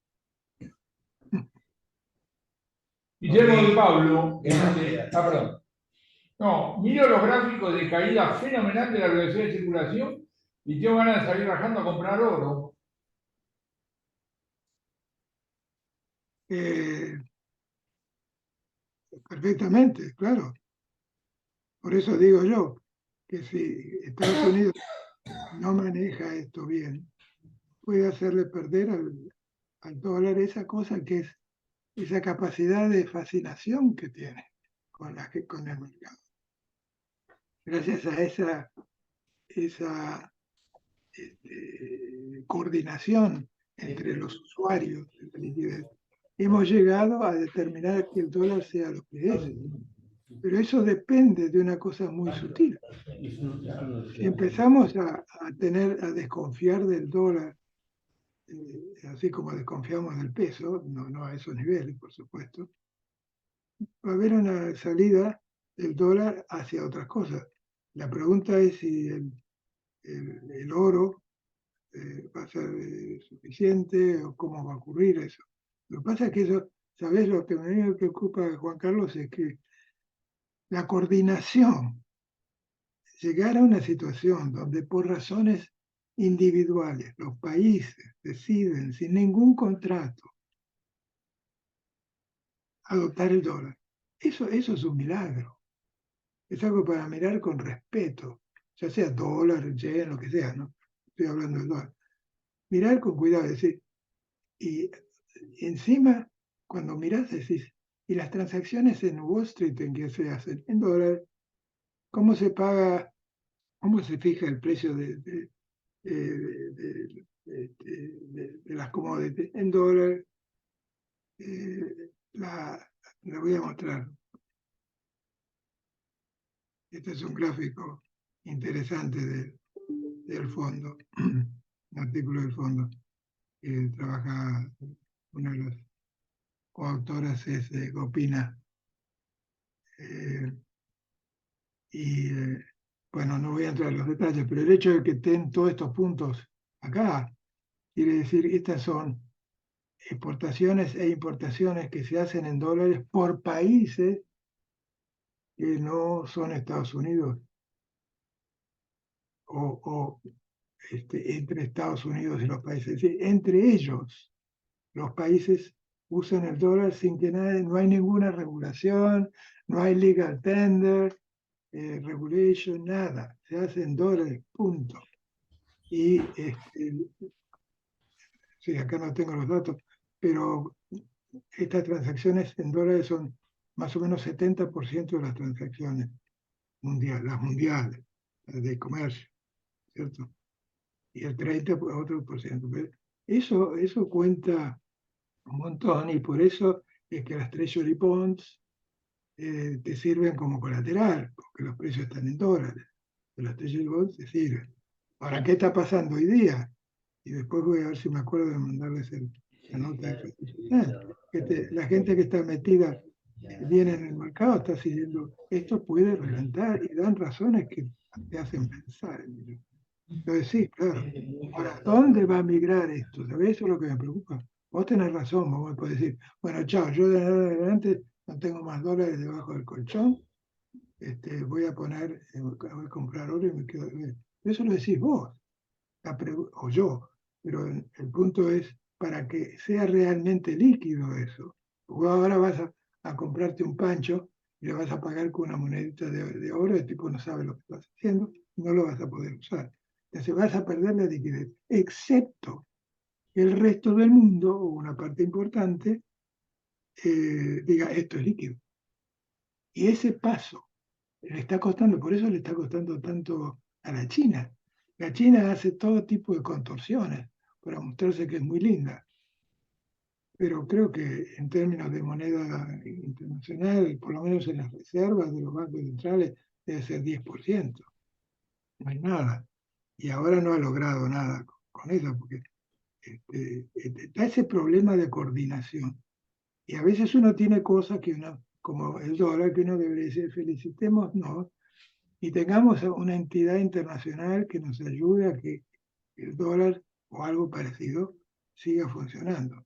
Guillermo Ok. de Pablo, perdón. No, miro los gráficos de caída fenomenal de la velocidad de circulación y tengo ganas de salir bajando a comprar oro. Eh, Perfectamente, claro. Por eso digo yo que si Estados Unidos no maneja esto bien, puede hacerle perder al dólar esa cosa que es esa capacidad de fascinación que tiene con el mercado. Gracias a esa coordinación entre los usuarios de la liquidez, hemos llegado a determinar que el dólar sea lo que es. Pero eso depende de una cosa muy sutil. Si empezamos a desconfiar del dólar, así como desconfiamos del peso, no a esos niveles, por supuesto, va a haber una salida del dólar hacia otras cosas. La pregunta es si el oro va a ser suficiente o cómo va a ocurrir eso. Lo que pasa es que eso, ¿sabés? Lo que a mí me preocupa, Juan Carlos, es que la coordinación, llegar a una situación donde por razones individuales los países deciden sin ningún contrato adoptar el dólar, eso es un milagro. Es algo para mirar con respeto, ya sea dólar, yen, lo que sea, ¿no? Estoy hablando del dólar. Mirar con cuidado, decir, y encima, cuando mirás, decís, y las transacciones en Wall Street en que se hacen en dólar, ¿cómo se paga, cómo se fija el precio de las commodities en dólar? La voy a mostrar. Este es un gráfico interesante del fondo, un artículo del fondo, que trabaja, una de las coautoras es Gopina. Bueno, no voy a entrar en los detalles, pero el hecho de que estén todos estos puntos acá, quiere decir que estas son exportaciones e importaciones que se hacen en dólares por países que no son Estados Unidos o entre Estados Unidos y los países. Es decir, entre ellos, los países usan el dólar sin que no hay ninguna regulación, no hay legal tender, regulation, nada. Se hace en dólares, punto. Y sí, acá no tengo los datos, pero estas transacciones en dólares son más o menos 70% de las transacciones mundiales, las mundiales, las de comercio, ¿cierto? Y el 30% otro por ciento. Pero eso cuenta un montón y por eso es que las Treasury Bonds te sirven como colateral, porque los precios están en dólares. Pero las Treasury Bonds te sirven. Ahora, ¿qué está pasando hoy día? Y después voy a ver si me acuerdo de mandarles la nota. La gente que está metida bien en el mercado está siguiendo, esto puede reventar y dan razones que te hacen pensar. Entonces sí, claro. Ahora, ¿dónde va a migrar esto? ¿Sabes? Eso es lo que me preocupa. Vos tenés razón, vos me podés decir, bueno, chao, yo de ahora en adelante no tengo más dólares debajo del colchón, voy a voy a comprar oro y me quedo. Eso lo decís vos, o yo, pero el punto es para que sea realmente líquido eso. Vos ahora vas a comprarte un pancho y le vas a pagar con una monedita de oro, el tipo no sabe lo que estás haciendo, no lo vas a poder usar. Entonces vas a perder la liquidez, excepto que el resto del mundo, o una parte importante, diga esto es líquido. Y ese paso le está costando, por eso le está costando tanto a la China. La China hace todo tipo de contorsiones para mostrarse que es muy linda. Pero creo que en términos de moneda internacional, por lo menos en las reservas de los bancos centrales, debe ser 10%. No hay nada. Y ahora no ha logrado nada con eso, porque está ese problema de coordinación. Y a veces uno tiene cosas que uno, como el dólar, que uno debería decir, felicitémonos y tengamos una entidad internacional que nos ayude a que el dólar o algo parecido siga funcionando.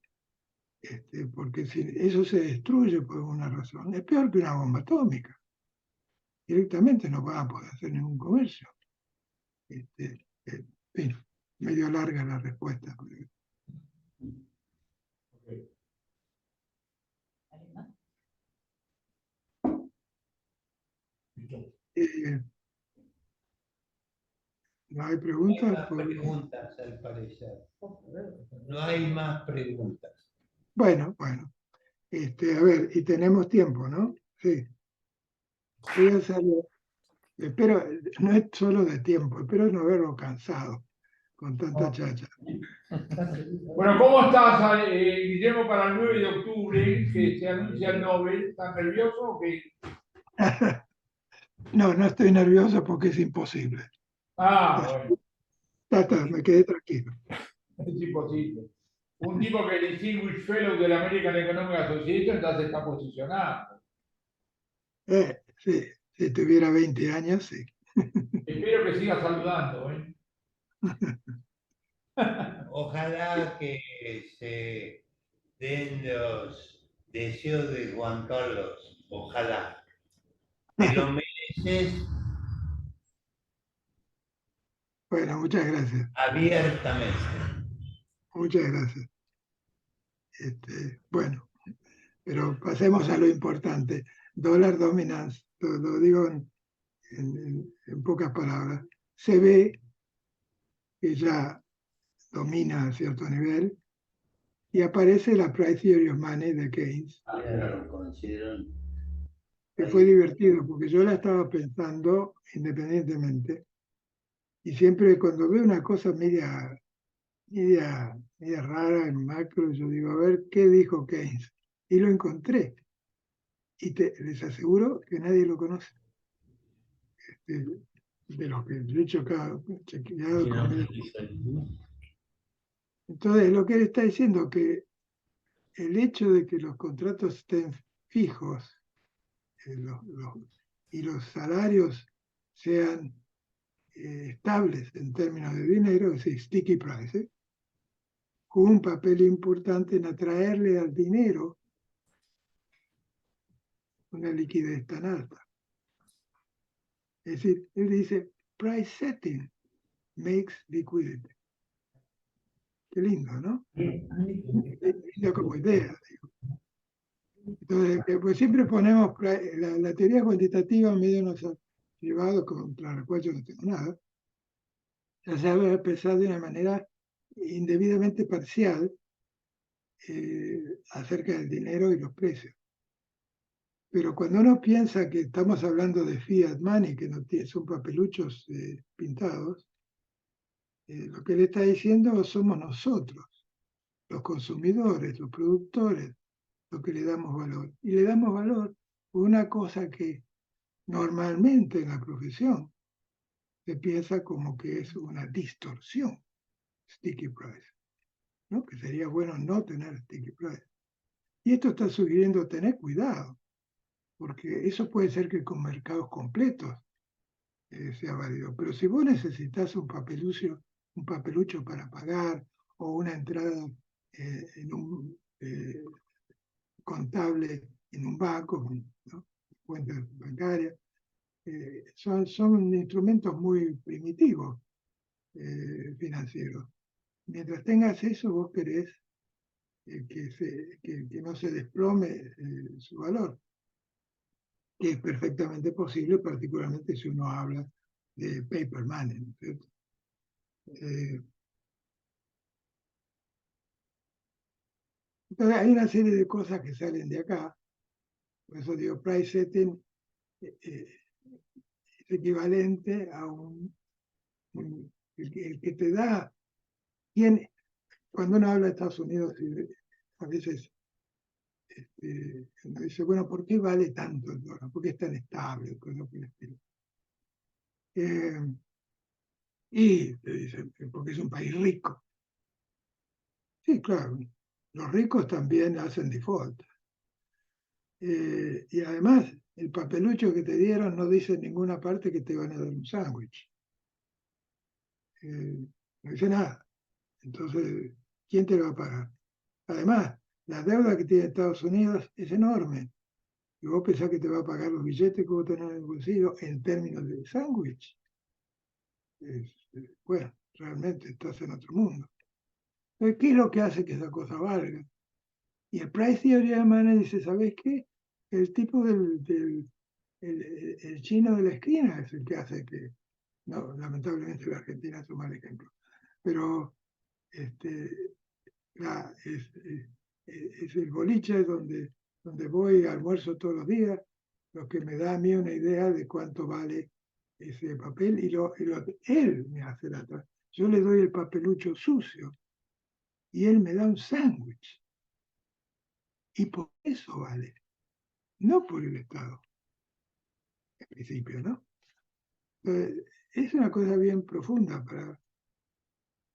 Porque si eso se destruye por alguna razón, es peor que una bomba atómica. Directamente no van a poder hacer ningún comercio. En fin, medio larga la respuesta. Eh, ¿No hay No hay preguntas? más preguntas, al parecer. No hay más preguntas. Bueno. A ver, y tenemos tiempo, ¿no? Sí. Voy a hacerlo. Espero, no es solo de tiempo, espero no haberlo cansado con tanta chacha. Bueno, ¿cómo estás, Guillermo, para el 9 de octubre, que se anuncia el Nobel? ¿Estás nervioso o qué? No estoy nervioso porque es imposible. Bueno, Ya está, me quedé tranquilo. es imposible. Un tipo que es Distinguished Fellow de la American Economic Association ya se está posicionando. Sí, si tuviera 20 años, sí. Espero que siga saludando, ¿eh? Ojalá que se den los deseos de Juan Carlos. Ojalá. Te lo mereces Bueno, muchas gracias. abiertamente. Muchas gracias. Bueno, pero pasemos a lo importante. Dollar dominance, lo digo en pocas palabras. Se ve que ya domina a cierto nivel y aparece la Price Theory of Money de Keynes, que fue divertido porque yo la estaba pensando independientemente y siempre cuando veo una cosa media rara en macro, yo digo, a ver, ¿qué dijo Keynes? Y lo encontré. Y les aseguro que nadie lo conoce. de los que yo he chequeado Y no con me él. visualizo. Entonces, lo que él está diciendo que el hecho de que los contratos estén fijos y los salarios sean estables en términos de dinero, es decir, sticky price, juega un papel importante en atraerle al dinero una liquidez tan alta. Es decir, él dice, price setting makes liquidity. Qué lindo, ¿no? Lindo como idea. Digo. Entonces, pues siempre ponemos la teoría cuantitativa medio nos ha llevado, contra la cual yo no tengo nada, a saber pensar de una manera indebidamente parcial acerca del dinero y los precios. Pero cuando uno piensa que estamos hablando de fiat money, que no son papeluchos pintados, lo que le está diciendo somos nosotros, los consumidores, los productores, los que le damos valor. Y le damos valor por una cosa que normalmente en la profesión se piensa como que es una distorsión, sticky price, ¿no? Que sería bueno no tener sticky price. Y esto está sugiriendo tener cuidado, porque eso puede ser que con mercados completos sea válido. Pero si vos necesitas un papelucho para pagar o una entrada en un contable en un banco, ¿no? Cuenta bancaria, son instrumentos muy primitivos financieros. Mientras tengas eso, vos querés que no se desplome su valor, que es perfectamente posible, particularmente si uno habla de paper money, ¿no es cierto? Entonces hay una serie de cosas que salen de acá, por eso digo, price setting es equivalente a el que te da, cuando uno habla de Estados Unidos, a veces uno dice, bueno, ¿por qué vale tanto el dólar? ¿Por qué es tan estable? Cosas por el estilo. Y te dicen, porque es un país rico. Sí, claro, los ricos también hacen default. Y además, el papelucho que te dieron no dice en ninguna parte que te van a dar un sándwich. No dice nada. Entonces, ¿quién te lo va a pagar? Además, la deuda que tiene Estados Unidos es enorme. Y vos pensás que te va a pagar los billetes que vos tenés en el bolsillo en términos de sándwich. Bueno, realmente estás en otro mundo. Entonces, ¿qué es lo que hace que esa cosa valga? Y el Price Theory of Money dice, ¿sabés qué? El tipo el chino de la esquina es el que hace que, no, lamentablemente la Argentina es un mal ejemplo, pero es el boliche donde voy a almuerzo todos los días, lo que me da a mí una idea de cuánto vale ese papel y él me hace la transacción. Yo le doy el papelucho sucio y él me da un sándwich. Y por eso vale, no por el Estado, en principio, ¿no? Entonces, es una cosa bien profunda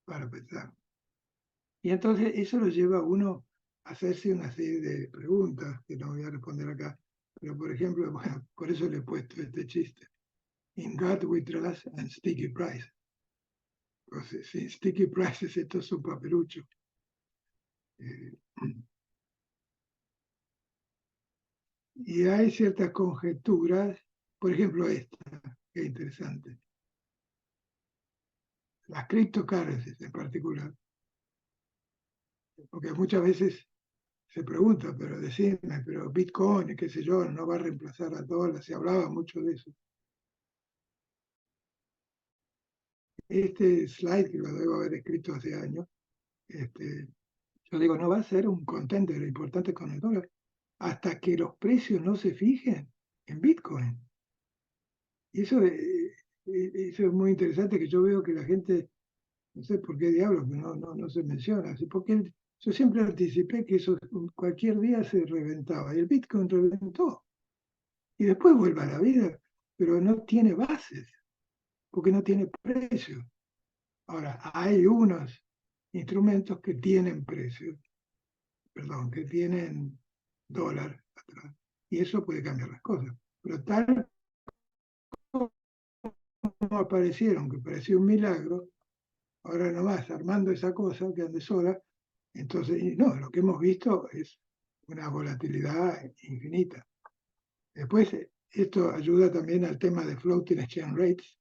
para pensar. Y entonces eso lo lleva a uno a hacerse una serie de preguntas que no voy a responder acá. Pero, por ejemplo, bueno, por eso le he puesto este chiste. In God we trust and sticky price. Entonces, sin sticky prices, esto es un papelucho. Y hay ciertas conjeturas, por ejemplo esta, que es interesante. Las cryptocurrencies en particular. Porque muchas veces se pregunta, pero decime, pero Bitcoin, qué sé yo, no va a reemplazar al dólar, se hablaba mucho de eso. Este slide, que lo debo haber escrito hace años, yo digo, no va a ser un contender importante con el dólar hasta que los precios no se fijen en Bitcoin. Y eso es muy interesante, que yo veo que la gente, no sé por qué diablos, no se menciona, así porque yo siempre anticipé que eso cualquier día se reventaba, y el Bitcoin reventó, y después vuelve a la vida, pero no tiene bases, porque no tiene precio. Ahora, hay unos instrumentos que tienen precio, perdón, que tienen dólar atrás, y eso puede cambiar las cosas. Pero tal como aparecieron, que pareció un milagro, ahora nomás armando esa cosa que ande sola, entonces, no, lo que hemos visto es una volatilidad infinita. Después, esto ayuda también al tema de floating exchange rates,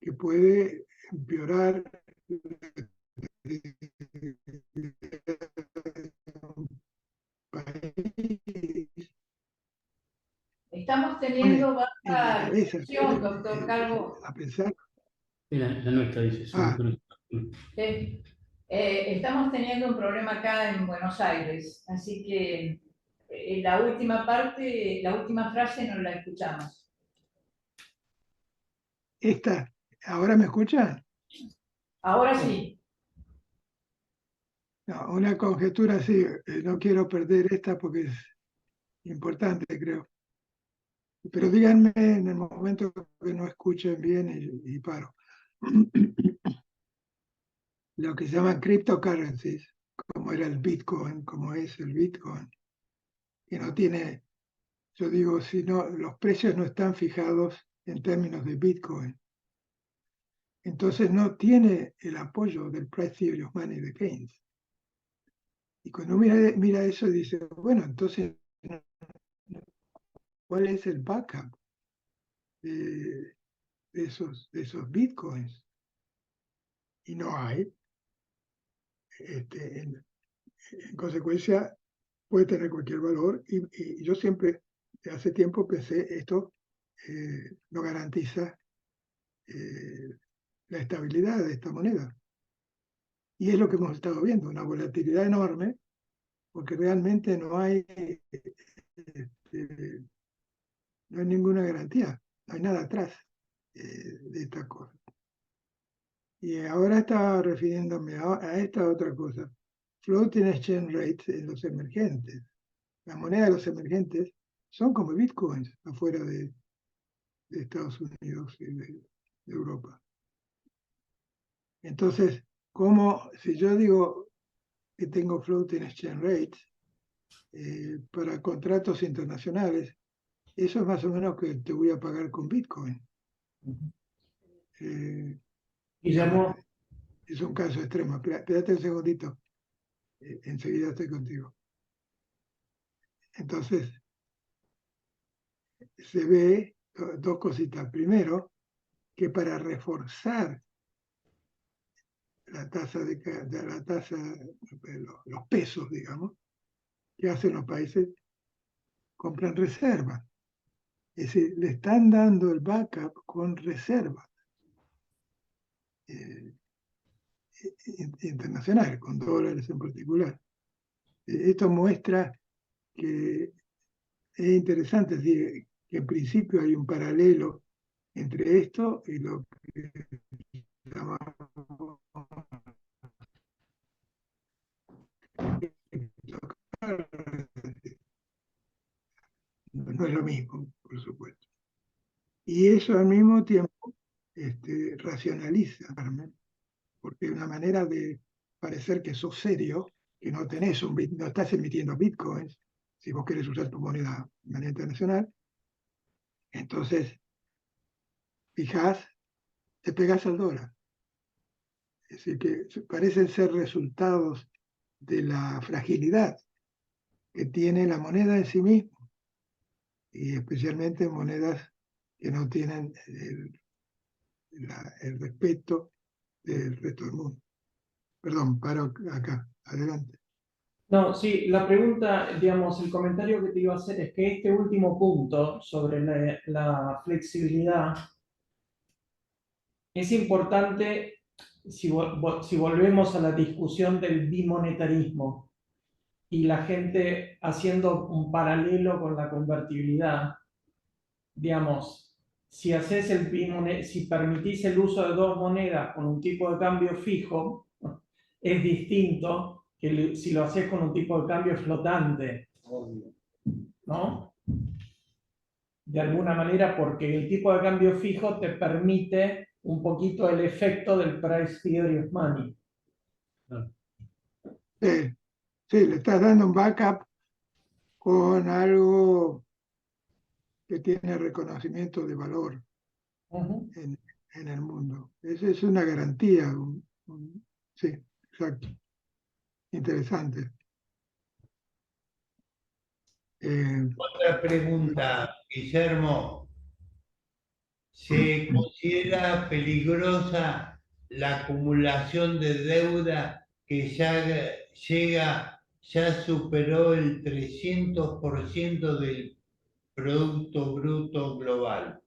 que puede empeorar un país. Estamos teniendo En la baja cabeza recepción, doctor Calvo. a pensar. La nuestra dice. Ah. Estamos teniendo un problema acá en Buenos Aires, así que la última parte, la última frase no la escuchamos. Esta, ¿ahora me escuchan? Ahora sí. No, una conjetura así, no quiero perder esta porque es importante, creo. Pero díganme en el momento que no escuchen bien y paro. Lo que se llaman cryptocurrencies, como era el Bitcoin, como es el Bitcoin, que no tiene, yo digo, si no, los precios no están fijados en términos de Bitcoin. Entonces no tiene el apoyo del price theory of money de Keynes. Y cuando mira eso dice, bueno, entonces, ¿cuál es el backup de esos bitcoins? Y no hay. En consecuencia, puede tener cualquier valor. Y yo siempre, hace tiempo pensé, esto no garantiza la estabilidad de esta moneda. Y es lo que hemos estado viendo, una volatilidad enorme, porque realmente no hay ninguna garantía, no hay nada atrás de esta cosa. Y ahora estaba refiriéndome a esta otra cosa, floating exchange rates en los emergentes. Las monedas de los emergentes son como bitcoins afuera de Estados Unidos y de Europa. Entonces, si yo digo que tengo floating exchange rates para contratos internacionales, eso es más o menos que te voy a pagar con Bitcoin. Guillermo, Es un caso extremo. Espérate un segundito. Enseguida estoy contigo. Entonces, se ve dos cositas. Primero, que para reforzar la tasa los pesos, digamos, que hacen los países, compran reservas. Es decir, le están dando el backup con reservas internacionales, con dólares en particular. Esto muestra que es interesante, es decir, que en principio hay un paralelo entre esto y lo que llamamos no es lo mismo, por supuesto. Y eso al mismo tiempo racionaliza, porque es una manera de parecer que sos serio, que no no estás emitiendo bitcoins, si vos querés usar tu moneda de manera internacional, entonces fijás, te pegás al dólar. Es decir, que parecen ser resultados de la fragilidad que tiene la moneda en sí misma, y especialmente monedas que no tienen el respeto del resto del mundo. Perdón, paro acá, adelante. no, sí, la pregunta, digamos, el comentario que te iba a hacer es que este último punto sobre la flexibilidad es importante si volvemos a la discusión del bimonetarismo y la gente haciendo un paralelo con la convertibilidad. Digamos, si si permitís el uso de dos monedas con un tipo de cambio fijo, es distinto que si lo haces con un tipo de cambio flotante, ¿no? de alguna manera, porque el tipo de cambio fijo te permite un poquito el efecto del price theory of money. Sí, sí, le estás dando un backup con algo que tiene reconocimiento de valor Ujú. en el mundo. Esa es una garantía. Sí, exacto. Interesante. Otra pregunta, Guillermo. ¿Se considera peligrosa la acumulación de deuda que ya superó el 300% del Producto Bruto Global?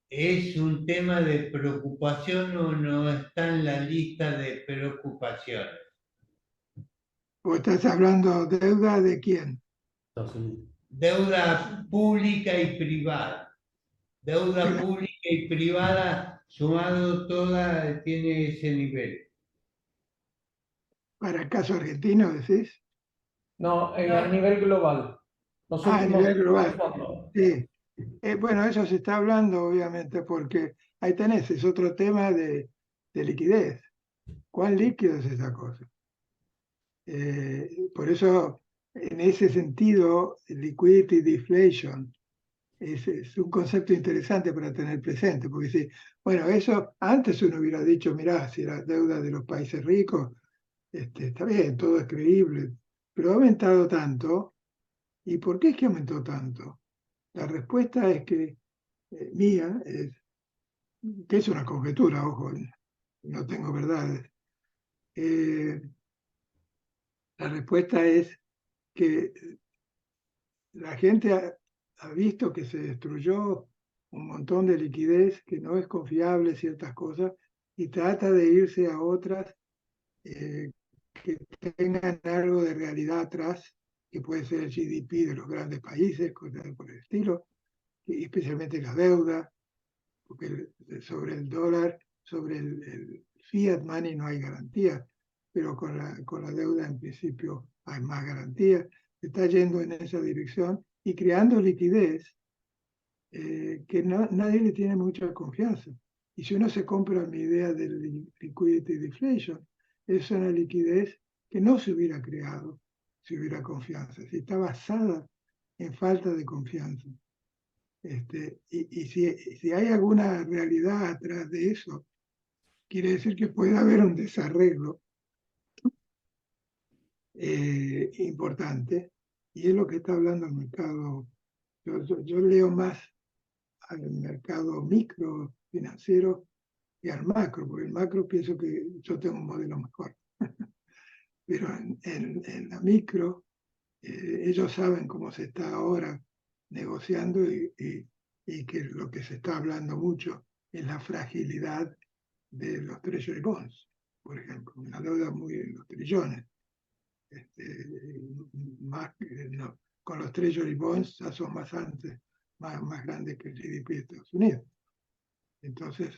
¿Es un tema de preocupación o no está en la lista de preocupaciones? ¿O estás hablando deuda de quién? Estados Unidos. Deuda pública y privada. Deuda pública y privada, sumado toda, tiene ese nivel. ¿Para el caso argentino decís? No, a nivel global. Los A últimos nivel global. fondos. Sí. Bueno, eso se está hablando, obviamente, porque ahí tenés, es otro tema de liquidez. ¿Cuán líquido es esa cosa? Por eso, en ese sentido, liquidity deflation es un concepto interesante para tener presente, porque si, bueno, eso antes uno hubiera dicho, mirá, si la deuda de los países ricos, está bien, todo es creíble, pero ha aumentado tanto. ¿Y por qué es que aumentó tanto? La respuesta es que mía es que es una conjetura, ojo, no tengo verdades. La respuesta es que la gente ha visto que se destruyó un montón de liquidez, que no es confiable ciertas cosas, y trata de irse a otras que tengan algo de realidad atrás, que puede ser el GDP de los grandes países, cosas por el estilo, y especialmente la deuda, porque sobre el dólar, sobre el fiat money no hay garantía, pero con la deuda en principio hay más garantías. Se está yendo en esa dirección y creando liquidez que nadie le tiene mucha confianza. Y si uno se compra mi idea del liquidity deflation, es una liquidez que no se hubiera creado si hubiera confianza, si está basada en falta de confianza. Y si hay alguna realidad atrás de eso, quiere decir que puede haber un desarreglo importante, y es lo que está hablando el mercado. Yo leo más al mercado micro financiero que al macro, porque el macro pienso que yo tengo un modelo mejor. Pero en la micro, ellos saben cómo se está ahora negociando y que lo que se está hablando mucho es la fragilidad de los treasury bonds, por ejemplo, una deuda muy en los trillones. Más, no, con los treasury bonds ya son más grandes que el GDP de Estados Unidos. Entonces,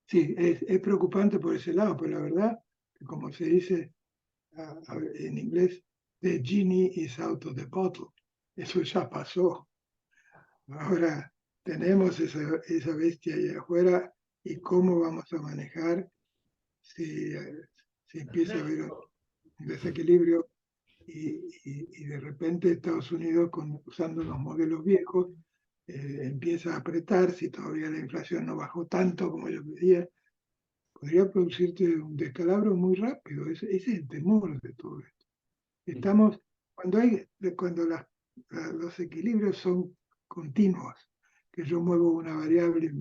sí, es preocupante por ese lado, pero la verdad, que como se dice en inglés, the genie is out of the bottle. Eso ya pasó. Ahora tenemos esa bestia ahí afuera y cómo vamos a manejar si, si empieza a haber un desequilibrio y de repente Estados Unidos, usando los modelos viejos, empieza a apretar, si todavía la inflación no bajó tanto como yo pedía, podría producirte un descalabro muy rápido. Ese es el temor de todo esto. Estamos, cuando los equilibrios son continuos, que yo muevo una variable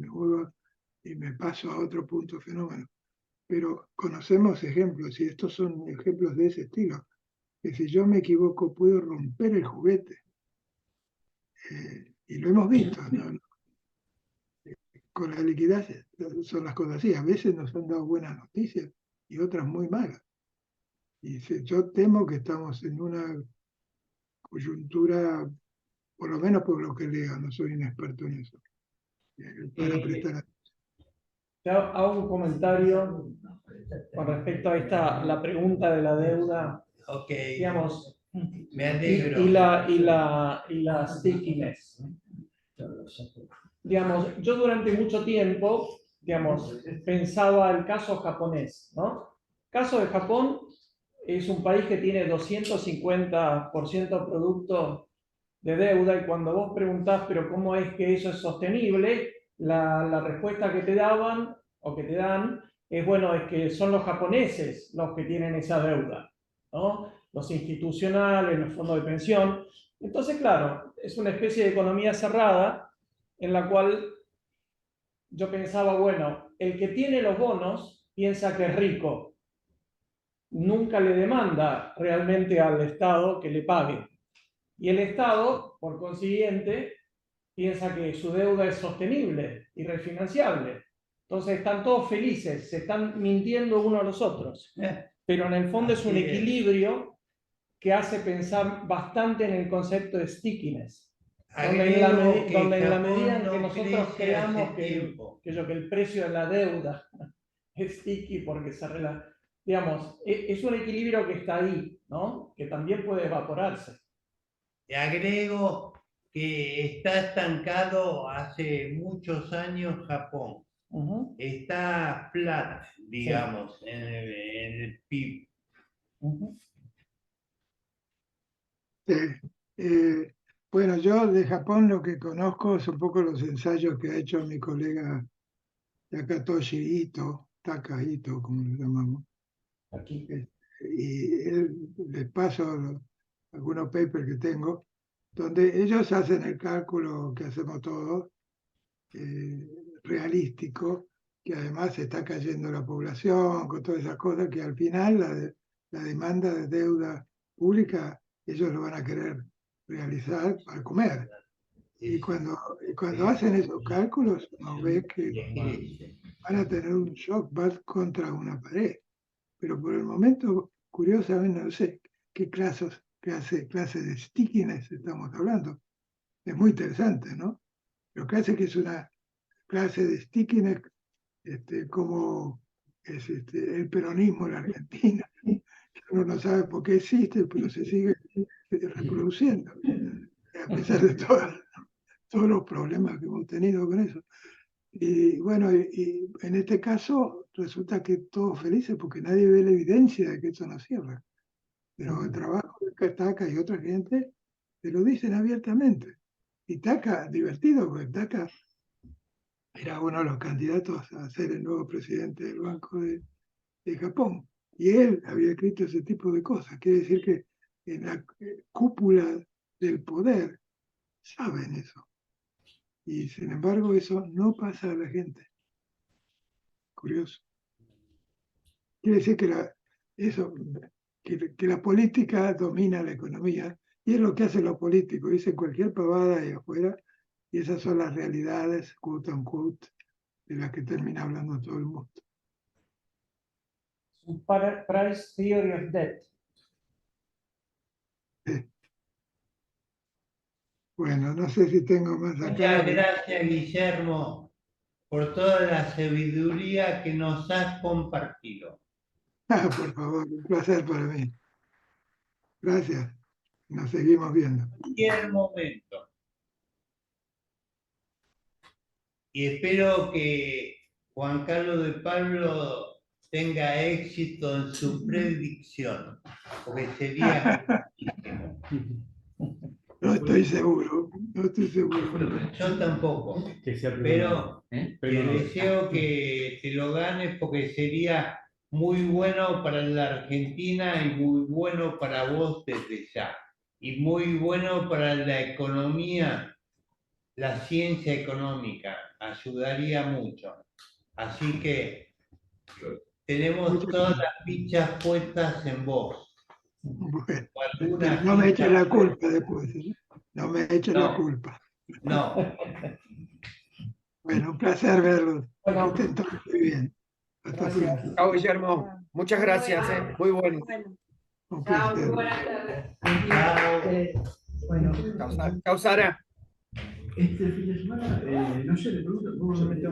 y me paso a otro punto fenómeno. Pero conocemos ejemplos, y estos son ejemplos de ese estilo, que si yo me equivoco puedo romper el juguete. Y lo hemos visto, ¿no? Con la liquidez son las cosas así. A veces nos han dado buenas noticias y otras muy malas. Y yo temo que estamos en una coyuntura, por lo menos por lo que leo, no soy un experto en eso, para prestar atención. Yo hago un comentario con respecto a la pregunta de la deuda. Ok. Digamos, Me alegro. y la stickiness. Digamos, yo durante mucho tiempo, digamos, pensaba el caso japonés, ¿no? El caso de Japón es un país que tiene 250% producto de deuda, y cuando vos preguntás, pero ¿cómo es que eso es sostenible? La respuesta que te daban o que te dan es, bueno, es que son los japoneses los que tienen esa deuda, ¿no? Los institucionales, los fondos de pensión. Entonces, claro, es una especie de economía cerrada en la cual yo pensaba, bueno, el que tiene los bonos piensa que es rico, nunca le demanda realmente al Estado que le pague. Y el Estado, por consiguiente, piensa que su deuda es sostenible y refinanciable. Entonces están todos felices, se están mintiendo unos a los otros. Pero en el fondo es un equilibrio que hace pensar bastante en el concepto de stickiness. Donde en la medida en que nosotros creamos que el precio de la deuda es sticky porque digamos, es un equilibrio que está ahí, ¿no? Que también puede evaporarse. Te agrego que está estancado hace muchos años Japón. Está flat, digamos, en el PIB. Bueno, yo de Japón lo que conozco es un poco los ensayos que ha hecho mi colega Takatoshi Ito, Taka Ito, como lo llamamos. Aquí. Y les paso algunos papers que tengo, donde ellos hacen el cálculo que hacemos todos, realístico, que además se está cayendo la población, con todas esas cosas, que al final la demanda de deuda pública, ellos lo van a querer realizar para comer. Y cuando hacen esos cálculos, nos ve que van a tener un shock, van contra una pared. Pero por el momento, curiosamente, no sé qué clase de stickiness estamos hablando. Es muy interesante, ¿no? Lo que hace que es una clase de stickiness como es el peronismo en la Argentina. Uno no sabe por qué existe, pero se sigue reproduciendo, a pesar de todos los problemas que hemos tenido con eso. Y bueno, y en este caso resulta que todos felices porque nadie ve la evidencia de que esto no cierra. Pero el trabajo de Taka y otra gente te lo dicen abiertamente. Y Taka, divertido, porque Taka era uno de los candidatos a ser el nuevo presidente del Banco de Japón. Y él había escrito ese tipo de cosas. Quiere decir que en la cúpula del poder saben eso. Y sin embargo eso no pasa a la gente. Curioso. Quiere decir que la política domina la economía, y es lo que hacen los políticos. Dicen cualquier pavada ahí afuera, y esas son las realidades, quote unquote, de las que termina hablando todo el mundo. Un price theory of debt. Bueno, no sé si tengo más acá. Muchas gracias, Guillermo, por toda la sabiduría que nos has compartido. Por favor, un placer para mí. Gracias. Nos seguimos viendo. En cualquier momento. Y espero que Juan Carlos de Pablo tenga éxito en su predicción, porque sería muchísimo. No estoy seguro, Yo tampoco, pero te deseo que te lo ganes porque sería muy bueno para la Argentina y muy bueno para vos desde ya. Y muy bueno para la economía, la ciencia económica, ayudaría mucho. Así que tenemos todas las fichas puestas en vos. Bueno, no me eches la culpa después, ¿eh? No me eches la culpa. No. Bueno, un placer verlos. Que estén todos muy bien. Hasta pronto. Chao, Guillermo. Muchas gracias. Muy bueno. Un Chao, placer. buenas tardes. Bueno, chao, Sara. Este fin de semana, no sé, le pregunto, ¿cómo se me está